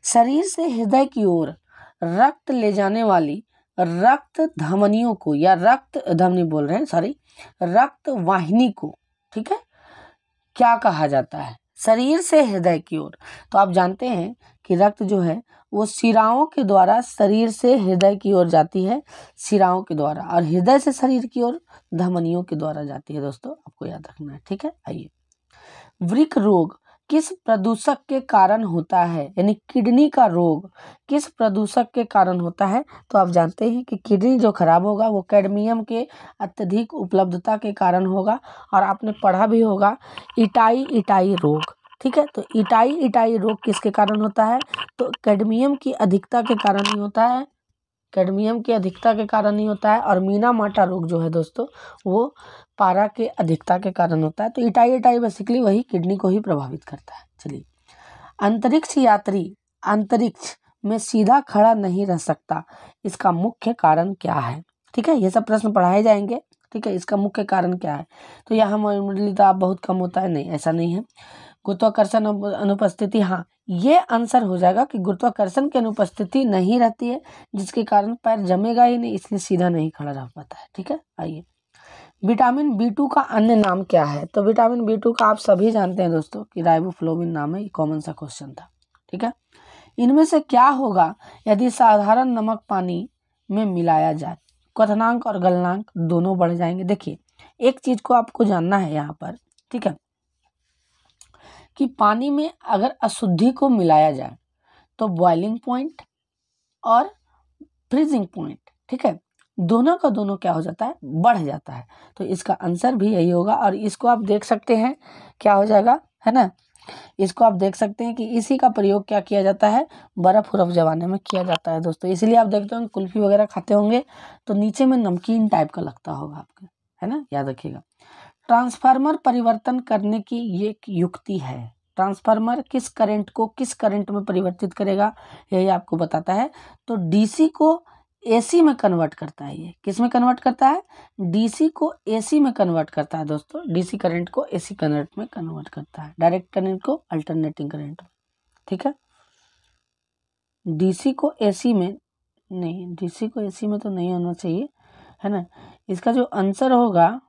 शरीर से हृदय की ओर रक्त ले जाने वाली रक्त धमनियों को, या रक्त धमनी बोल रहे हैं, सॉरी, रक्त वाहिनी को, ठीक है, क्या कहा जाता है? शरीर से हृदय की ओर, तो आप जानते हैं कि रक्त जो है वो शिराओं के द्वारा शरीर से हृदय की ओर जाती है, शिराओं के द्वारा, और हृदय से शरीर की ओर धमनियों के द्वारा जाती है दोस्तों, आपको याद रखना है, ठीक है। आइए, वृक्क रोग किस प्रदूषक के कारण होता है? यानी किडनी का रोग किस प्रदूषक के कारण होता है? तो आप जानते हैं कि किडनी जो खराब होगा वो कैडमियम के अत्यधिक उपलब्धता के कारण होगा, और आपने पढ़ा भी होगा इटाई रोग, ठीक है। तो इटाई रोग किसके कारण होता है? तो कैडमियम की अधिकता के कारण ही होता है, कैडमियम की अधिकता के कारण ही होता है। और मीना माटा रोग जो है दोस्तों वो पारा के अधिकता के कारण होता है। तो इटाई बेसिकली वही किडनी को ही प्रभावित करता है। चलिए, अंतरिक्ष यात्री अंतरिक्ष में सीधा खड़ा नहीं रह सकता, इसका मुख्य कारण क्या है? ठीक है, ये सब प्रश्न पढ़ाए जाएंगे। ठीक है, इसका मुख्य कारण क्या है? तो यहाँ मोबिलिटी बहुत कम होता है, नहीं ऐसा नहीं है। गुरुत्वाकर्षण अनुपस्थिति, हाँ ये आंसर हो जाएगा कि गुरुत्वाकर्षण की अनुपस्थिति नहीं रहती है, जिसके कारण पैर जमेगा ही नहीं, इसलिए सीधा नहीं खड़ा रह पाता है। ठीक है, आइए विटामिन B2 का अन्य नाम क्या है? तो विटामिन B2 का आप सभी जानते हैं दोस्तों कि राइबोफ्लोविन नाम है, ये कॉमन सा क्वेश्चन था। ठीक है, इनमें से क्या होगा यदि साधारण नमक पानी में मिलाया जाए? क्वथनांक और गलनांक दोनों बढ़ जाएंगे। देखिए एक चीज को आपको जानना है यहाँ पर, ठीक है, कि पानी में अगर अशुद्धि को मिलाया जाए तो बॉइलिंग पॉइंट और फ्रीजिंग पॉइंट, ठीक है, दोनों का दोनों क्या हो जाता है? बढ़ जाता है। तो इसका आंसर भी यही होगा। और इसको आप देख सकते हैं क्या हो जाएगा, है ना, इसको आप देख सकते हैं कि इसी का प्रयोग क्या किया जाता है? बर्फ उर्फ जमाने में किया जाता है दोस्तों। इसलिए आप देखते होंगे कुल्फी वगैरह खाते होंगे तो नीचे में नमकीन टाइप का लगता होगा आपके, है ना, याद रखिएगा। ट्रांसफार्मर परिवर्तन करने की ये एक युक्ति है। ट्रांसफार्मर किस करंट को किस करंट में परिवर्तित करेगा, यही आपको बताता है। तो डीसी को एसी में कन्वर्ट करता है। ये किस में कन्वर्ट करता है? डीसी को एसी में कन्वर्ट करता है दोस्तों। डीसी करंट को एसी करंट में कन्वर्ट करता है, डायरेक्ट करंट को अल्टरनेटिंग करंट में। ठीक है, डीसी को एसी में नहीं, डीसी को एसी में तो नहीं होना चाहिए, है ना। इसका जो आंसर होगा,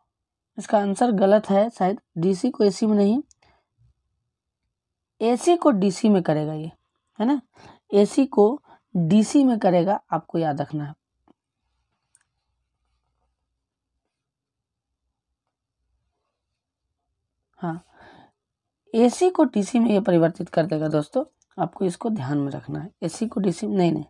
इसका आंसर गलत है शायद। डीसी को एसी में नहीं, एसी को डीसी में करेगा ये, है ना, एसी को डीसी में करेगा, आपको याद रखना है। हाँ, एसी को डीसी में ये परिवर्तित कर देगा दोस्तों, आपको इसको ध्यान में रखना है। एसी को डीसी में नहीं,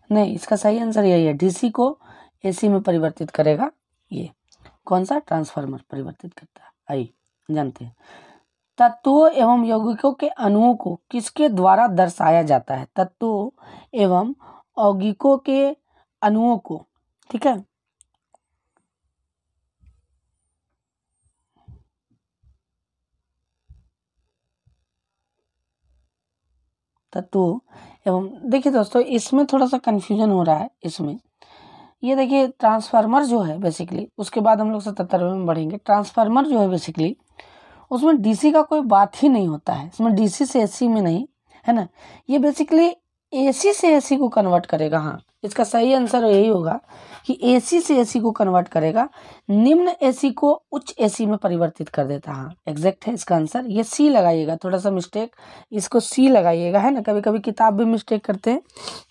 नहीं, इसका सही आंसर यही है, डीसी को एसी में परिवर्तित करेगा। ये कौन सा ट्रांसफार्मर परिवर्तित करता है, आइए जानते हैं। तत्वों एवं यौगिकों के अणुओं को किसके द्वारा दर्शाया जाता है? तत्वों एवं यौगिकों के अणुओं को, ठीक है, तत्वों एवं, देखिए दोस्तों इसमें थोड़ा सा कंफ्यूजन हो रहा है। इसमें ये देखिए ट्रांसफार्मर जो है बेसिकली, उसके बाद हम लोग 77वें में बढ़ेंगे। ट्रांसफार्मर जो है बेसिकली उसमें डीसी का कोई बात ही नहीं होता है, इसमें डीसी से एसी में नहीं, है ना। ये बेसिकली एसी से एसी को कन्वर्ट करेगा। हाँ, इसका सही आंसर यही होगा कि एसी से एसी को कन्वर्ट करेगा, निम्न एसी को उच्च एसी में परिवर्तित कर देता है। हाँ, एग्जैक्ट है इसका आंसर। ये सी लगाइएगा, थोड़ा सा मिस्टेक, इसको सी लगाइएगा, है ना, कभी कभी किताब भी मिस्टेक करते हैं,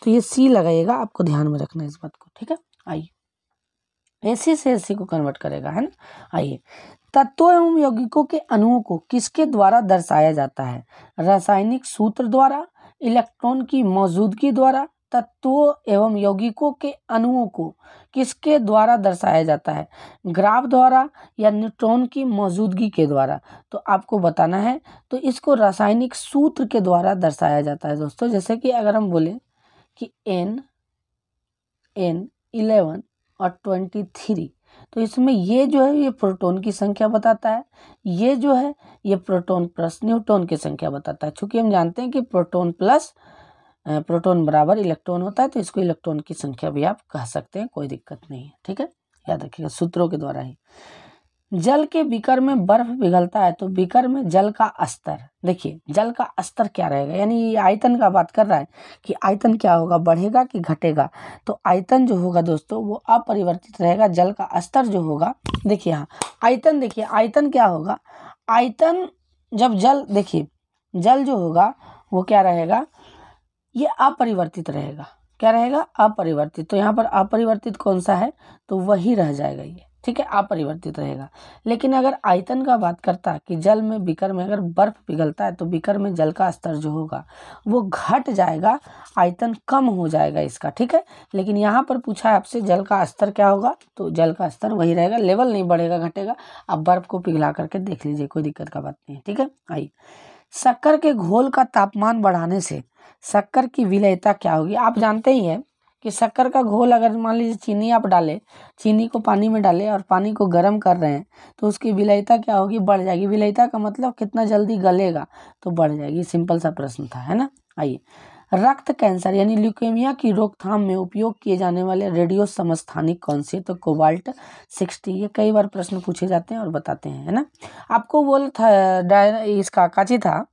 तो ये सी लगाइएगा, आपको ध्यान में रखना है इस बात को। ठीक है, आइए एसी से एसी को कन्वर्ट करेगा, है ना। आइए तत्वों एवं यौगिकों के अणुओं को किसके द्वारा दर्शाया जाता है? रासायनिक सूत्र द्वारा, इलेक्ट्रॉन की मौजूदगी द्वारा। तत्वों एवं यौगिकों के अणुओं को किसके द्वारा दर्शाया जाता है? ग्राफ द्वारा या न्यूट्रॉन की मौजूदगी के द्वारा? तो आपको बताना है। तो इसको रासायनिक सूत्र के द्वारा दर्शाया जाता है दोस्तों। जैसे कि अगर हम बोले कि N11 और 23, तो इसमें ये जो है ये प्रोटॉन की संख्या बताता है, ये जो है ये प्रोटॉन प्लस न्यूट्रॉन की संख्या बताता है। चूंकि हम जानते हैं कि प्रोटॉन प्लस प्रोटॉन बराबर इलेक्ट्रॉन होता है, तो इसको इलेक्ट्रॉन की संख्या भी आप कह सकते हैं, कोई दिक्कत नहीं है। ठीक है, याद रखिएगा सूत्रों के द्वारा ही। जल के बीकर में बर्फ पिघलता है, तो बीकर में जल का स्तर, देखिए जल का स्तर क्या रहेगा, यानी ये आयतन का बात कर रहा है कि आयतन क्या होगा, बढ़ेगा कि घटेगा। तो आयतन जो होगा दोस्तों वो अपरिवर्तित रहेगा। जल का स्तर जो होगा, देखिए यहाँ आयतन, देखिए आयतन क्या होगा, आयतन जब जल, देखिए जल जो होगा वो क्या रहेगा, ये अपरिवर्तित रहेगा। क्या रहेगा? अपरिवर्तित। तो यहाँ पर अपरिवर्तित कौन सा है, तो वही रह जाएगा ये। ठीक है, अपरिवर्तित रहेगा। लेकिन अगर आयतन का बात करता कि जल में बीकर में अगर बर्फ पिघलता है तो बीकर में जल का स्तर जो होगा वो घट जाएगा, आयतन कम हो जाएगा इसका। ठीक है, लेकिन यहाँ पर पूछा है आपसे जल का स्तर क्या होगा, तो जल का स्तर वही रहेगा, लेवल नहीं बढ़ेगा घटेगा। आप बर्फ को पिघला करके देख लीजिए, कोई दिक्कत का बात नहीं है। ठीक है, आइए शक्कर के घोल का तापमान बढ़ाने से शक्कर की विलेयता क्या होगी? आप जानते ही हैं कि शक्कर का घोल अगर मान लीजिए चीनी आप डालें, चीनी को पानी में डालें और पानी को गर्म कर रहे हैं तो उसकी विलयता क्या होगी, बढ़ जाएगी। विलयता का मतलब कितना जल्दी गलेगा, तो बढ़ जाएगी। सिंपल सा प्रश्न था, है ना। आइए, रक्त कैंसर यानी ल्यूकेमिया की रोकथाम में उपयोग किए जाने वाले रेडियो समस्थानिक कौन से, तो कोबाल्ट 60। ये कई बार प्रश्न पूछे जाते हैं और बताते हैं, है ना। आपको बोल था इसका काची था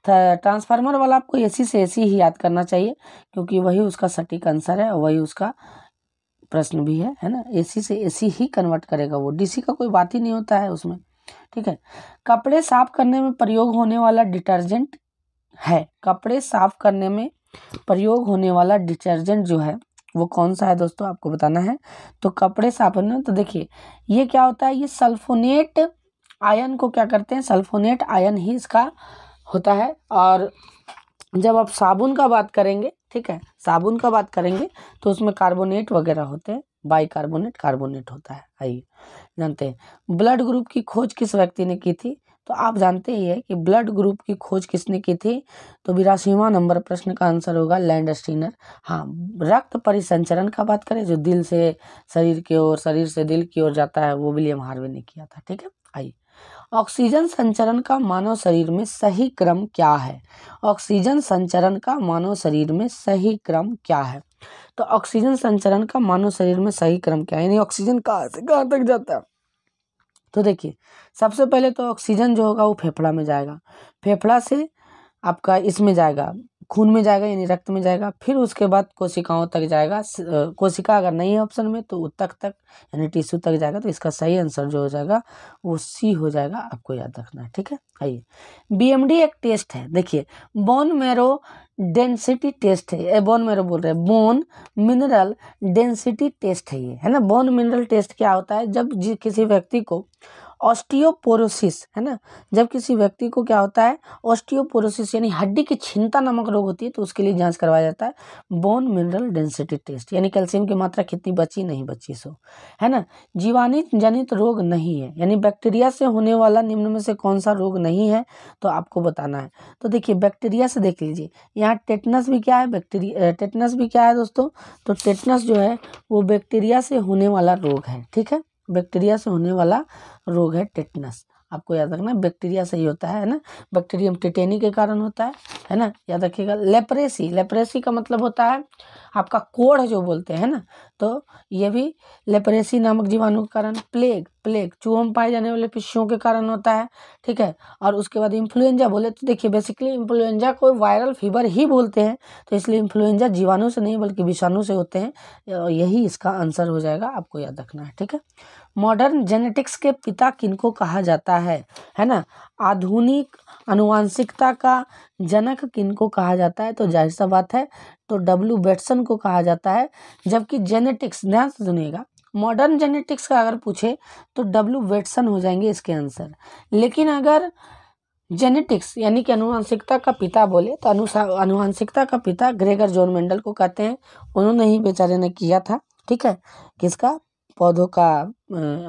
ट्रांसफार्मर वाला, आपको एसी से एसी ही याद करना चाहिए क्योंकि वही उसका सटीक आंसर है और वही उसका प्रश्न भी है ना। एसी से एसी ही कन्वर्ट करेगा वो, डीसी का कोई बात ही नहीं होता है उसमें, ठीक है। कपड़े साफ करने में प्रयोग होने वाला डिटर्जेंट है, कपड़े साफ करने में प्रयोग होने वाला डिटर्जेंट जो है वो कौन सा है दोस्तों, आपको बताना है। तो कपड़े साफ करने में, तो देखिए ये क्या होता है, ये सल्फोनेट आयन को क्या करते हैं, सल्फोनेट आयन ही इसका होता है। और जब आप साबुन का बात करेंगे, ठीक है, साबुन का बात करेंगे तो उसमें कार्बोनेट वगैरह होते हैं, बाइकार्बोनेट, कार्बोनेट होता है। आइए जानते हैं ब्लड ग्रुप की खोज किस व्यक्ति ने की थी, तो आप जानते ही है कि ब्लड ग्रुप की खोज किसने की थी, तो 82वां नंबर प्रश्न का आंसर होगा लैंडस्टीनर। हाँ, रक्त परिसंचरण का बात करें जो दिल से शरीर की ओर, शरीर से दिल की ओर जाता है, वो विलियम हार्वे ने किया था, ठीक है। आइए, ऑक्सीजन संचरण का मानव शरीर में सही क्रम क्या है, ऑक्सीजन संचरण का मानव शरीर में सही क्रम क्या है, तो ऑक्सीजन संचरण का मानव शरीर में सही क्रम क्या है, यानी ऑक्सीजन कहाँ से कहाँ तक जाता है। तो देखिए सबसे पहले तो ऑक्सीजन जो होगा वो फेफड़ा में जाएगा, फेफड़ा से आपका इसमें जाएगा, खून में जाएगा यानी रक्त में जाएगा, फिर उसके बाद कोशिकाओं तक जाएगा। कोशिका अगर नहीं है ऑप्शन में तो ऊतक तक यानी टिश्यू तक जाएगा। तो इसका सही आंसर जो हो जाएगा वो सी हो जाएगा, आपको याद रखना है, ठीक है। आइए, बीएमडी एक टेस्ट है, देखिए बोन मैरो डेंसिटी टेस्ट है, बोन मैरो बोल रहे हैं, बोन मिनरल डेंसिटी टेस्ट है ये, है ना। बोन मिनरल टेस्ट क्या होता है, जब किसी व्यक्ति को ऑस्टियोपोरोसिस, है ना, जब किसी व्यक्ति को क्या होता है ऑस्टियोपोरोसिस यानी हड्डी की क्षीणता नामक रोग होती है, तो उसके लिए जांच करवाया जाता है बोन मिनरल डेंसिटी टेस्ट, यानी कैल्शियम की मात्रा कितनी बची नहीं बची सो, है ना। जीवाणु जनित रोग नहीं है, यानी बैक्टीरिया से होने वाला निम्न में से कौन सा रोग नहीं है, तो आपको बताना है। तो देखिए बैक्टीरिया से देख लीजिए, यहाँ टेटनस भी क्या है, बैक्टीरिया टेटनस भी क्या है दोस्तों, तो टेटनस जो है वो बैक्टीरिया से होने वाला रोग है, ठीक है। बैक्टीरिया से होने वाला रोग है टेटनस, आपको याद रखना बैक्टीरिया से ही होता है ना। बैक्टीरियम टेटेनी के कारण होता है ना, याद रखिएगा। लेप्रेसी, लेप्रेसी का मतलब होता है आपका कोढ़ जो बोलते हैं ना, तो ये भी लेप्रेसी नामक जीवाणु के कारण। प्लेग, प्लेग चूहों में पाए जाने वाले पिस्सियों के कारण होता है, ठीक है। और उसके बाद इन्फ्लुएंजा बोले तो देखिए बेसिकली इन्फ्लुएंजा को वायरल फीवर ही बोलते हैं, तो इसलिए इन्फ्लुएंजा जीवाणु से नहीं बल्कि विषाणु से होते हैं, यही इसका आंसर हो जाएगा, आपको याद रखना है, ठीक है। मॉडर्न जेनेटिक्स के पिता किनको कहा जाता है ना। आधुनिक आनुवांशिकता का जनक किनको कहा जाता है, तो जाहिर सा बात है तो डब्ल्यू बेटसन को कहा जाता है। जबकि जेनेटिक्स, ध्यान से सुनिएगा, मॉडर्न जेनेटिक्स का अगर पूछे तो डब्ल्यू बेटसन हो जाएंगे इसके आंसर। लेकिन अगर जेनेटिक्स यानी कि आनुवांशिकता का पिता बोले तो आनुवांशिकता का पिता ग्रेगर जॉन मेंडल को कहते हैं, उन्होंने ही बेचारे ने किया था, ठीक है। किसका, पौधों का,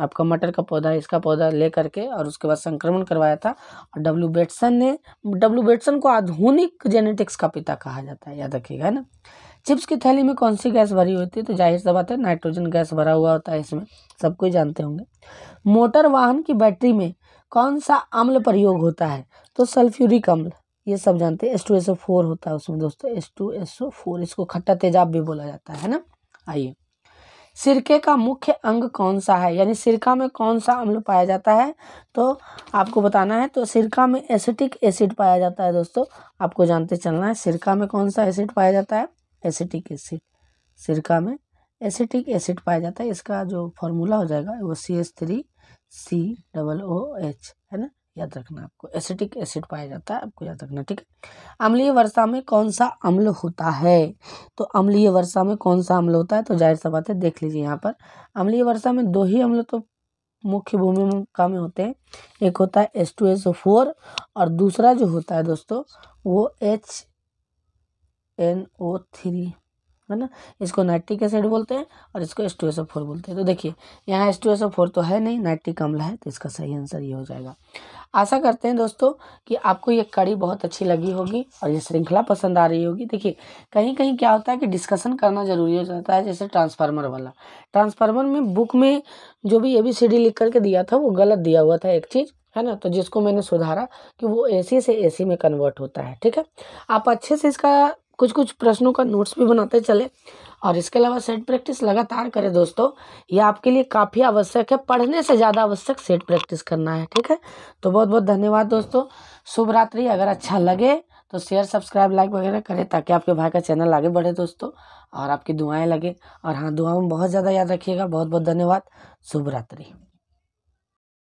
आपका मटर का पौधा, इसका पौधा ले करके और उसके बाद संक्रमण करवाया था। और डब्ल्यू बेटसन को आधुनिक जेनेटिक्स का पिता कहा जाता है, याद रखिएगा, है ना। चिप्स की थैली में कौन सी गैस भरी होती है, तो जाहिर सा बात है नाइट्रोजन गैस भरा हुआ होता है इसमें, सबको जानते होंगे। मोटर वाहन की बैटरी में कौन सा अम्ल प्रयोग होता है, तो सल्फ्यूरिक अम्ल, ये सब जानते हैं। H2SO4 होता है उसमें दोस्तों, H2SO4, इसको खट्टा तेजाब भी बोला जाता है ना। आइए, सिरके का मुख्य अंग कौन सा है, यानी सिरका में कौन सा अम्ल पाया जाता है, तो आपको बताना है। तो सिरका में एसिटिक एसिड पाया जाता है दोस्तों, आपको जानते चलना है। सिरका में कौन सा एसिड पाया जाता है, एसिटिक एसिड, सिरका में एसिटिक एसिड पाया जाता है। इसका जो फॉर्मूला हो जाएगा वो CH3COOH, है ना, याद रखना आपको। एसिटिक एसिड पाया जाता है, आपको याद रखना, ठीक है। अम्लीय वर्षा में कौन सा अम्ल होता है, तो अम्लीय वर्षा में कौन सा अम्ल होता है, तो जाहिर सा बात है देख लीजिए यहाँ पर अम्लीय वर्षा में दो ही अम्ल तो मुख्य भूमिका में होते हैं, एक होता है H2SO4 और दूसरा जो होता है दोस्तों वो HNO3 है ना। इसको नाइट्रिक एसिड बोलते हैं और इसको H2SO4 बोलते हैं। तो देखिए यहाँ H2SO4 तो है नहीं, नाइट्रिक अम्ल है, तो इसका सही आंसर ये हो जाएगा। आशा करते हैं दोस्तों कि आपको ये कड़ी बहुत अच्छी लगी होगी और ये श्रृंखला पसंद आ रही होगी। देखिए कहीं कहीं क्या होता है कि डिस्कशन करना ज़रूरी हो जाता है, जैसे ट्रांसफार्मर वाला। ट्रांसफार्मर में बुक में जो भी ABCD लिख करके दिया था वो गलत दिया हुआ था एक चीज़, है ना। तो जिसको मैंने सुधारा कि वो AC से AC में कन्वर्ट होता है, ठीक है। आप अच्छे से इसका कुछ कुछ प्रश्नों का नोट्स भी बनाते चले और इसके अलावा सेट प्रैक्टिस लगातार करें दोस्तों। ये आपके लिए काफ़ी आवश्यक है, पढ़ने से ज़्यादा आवश्यक सेट प्रैक्टिस करना है, ठीक है। तो बहुत बहुत धन्यवाद दोस्तों, शुभ रात्रि। अगर अच्छा लगे तो शेयर सब्सक्राइब लाइक वगैरह करें ताकि आपके भाई का चैनल आगे बढ़े दोस्तों, और आपकी दुआएं लगे। और हाँ, दुआ में बहुत ज़्यादा याद रखिएगा। बहुत बहुत धन्यवाद, शुभ रात्रि।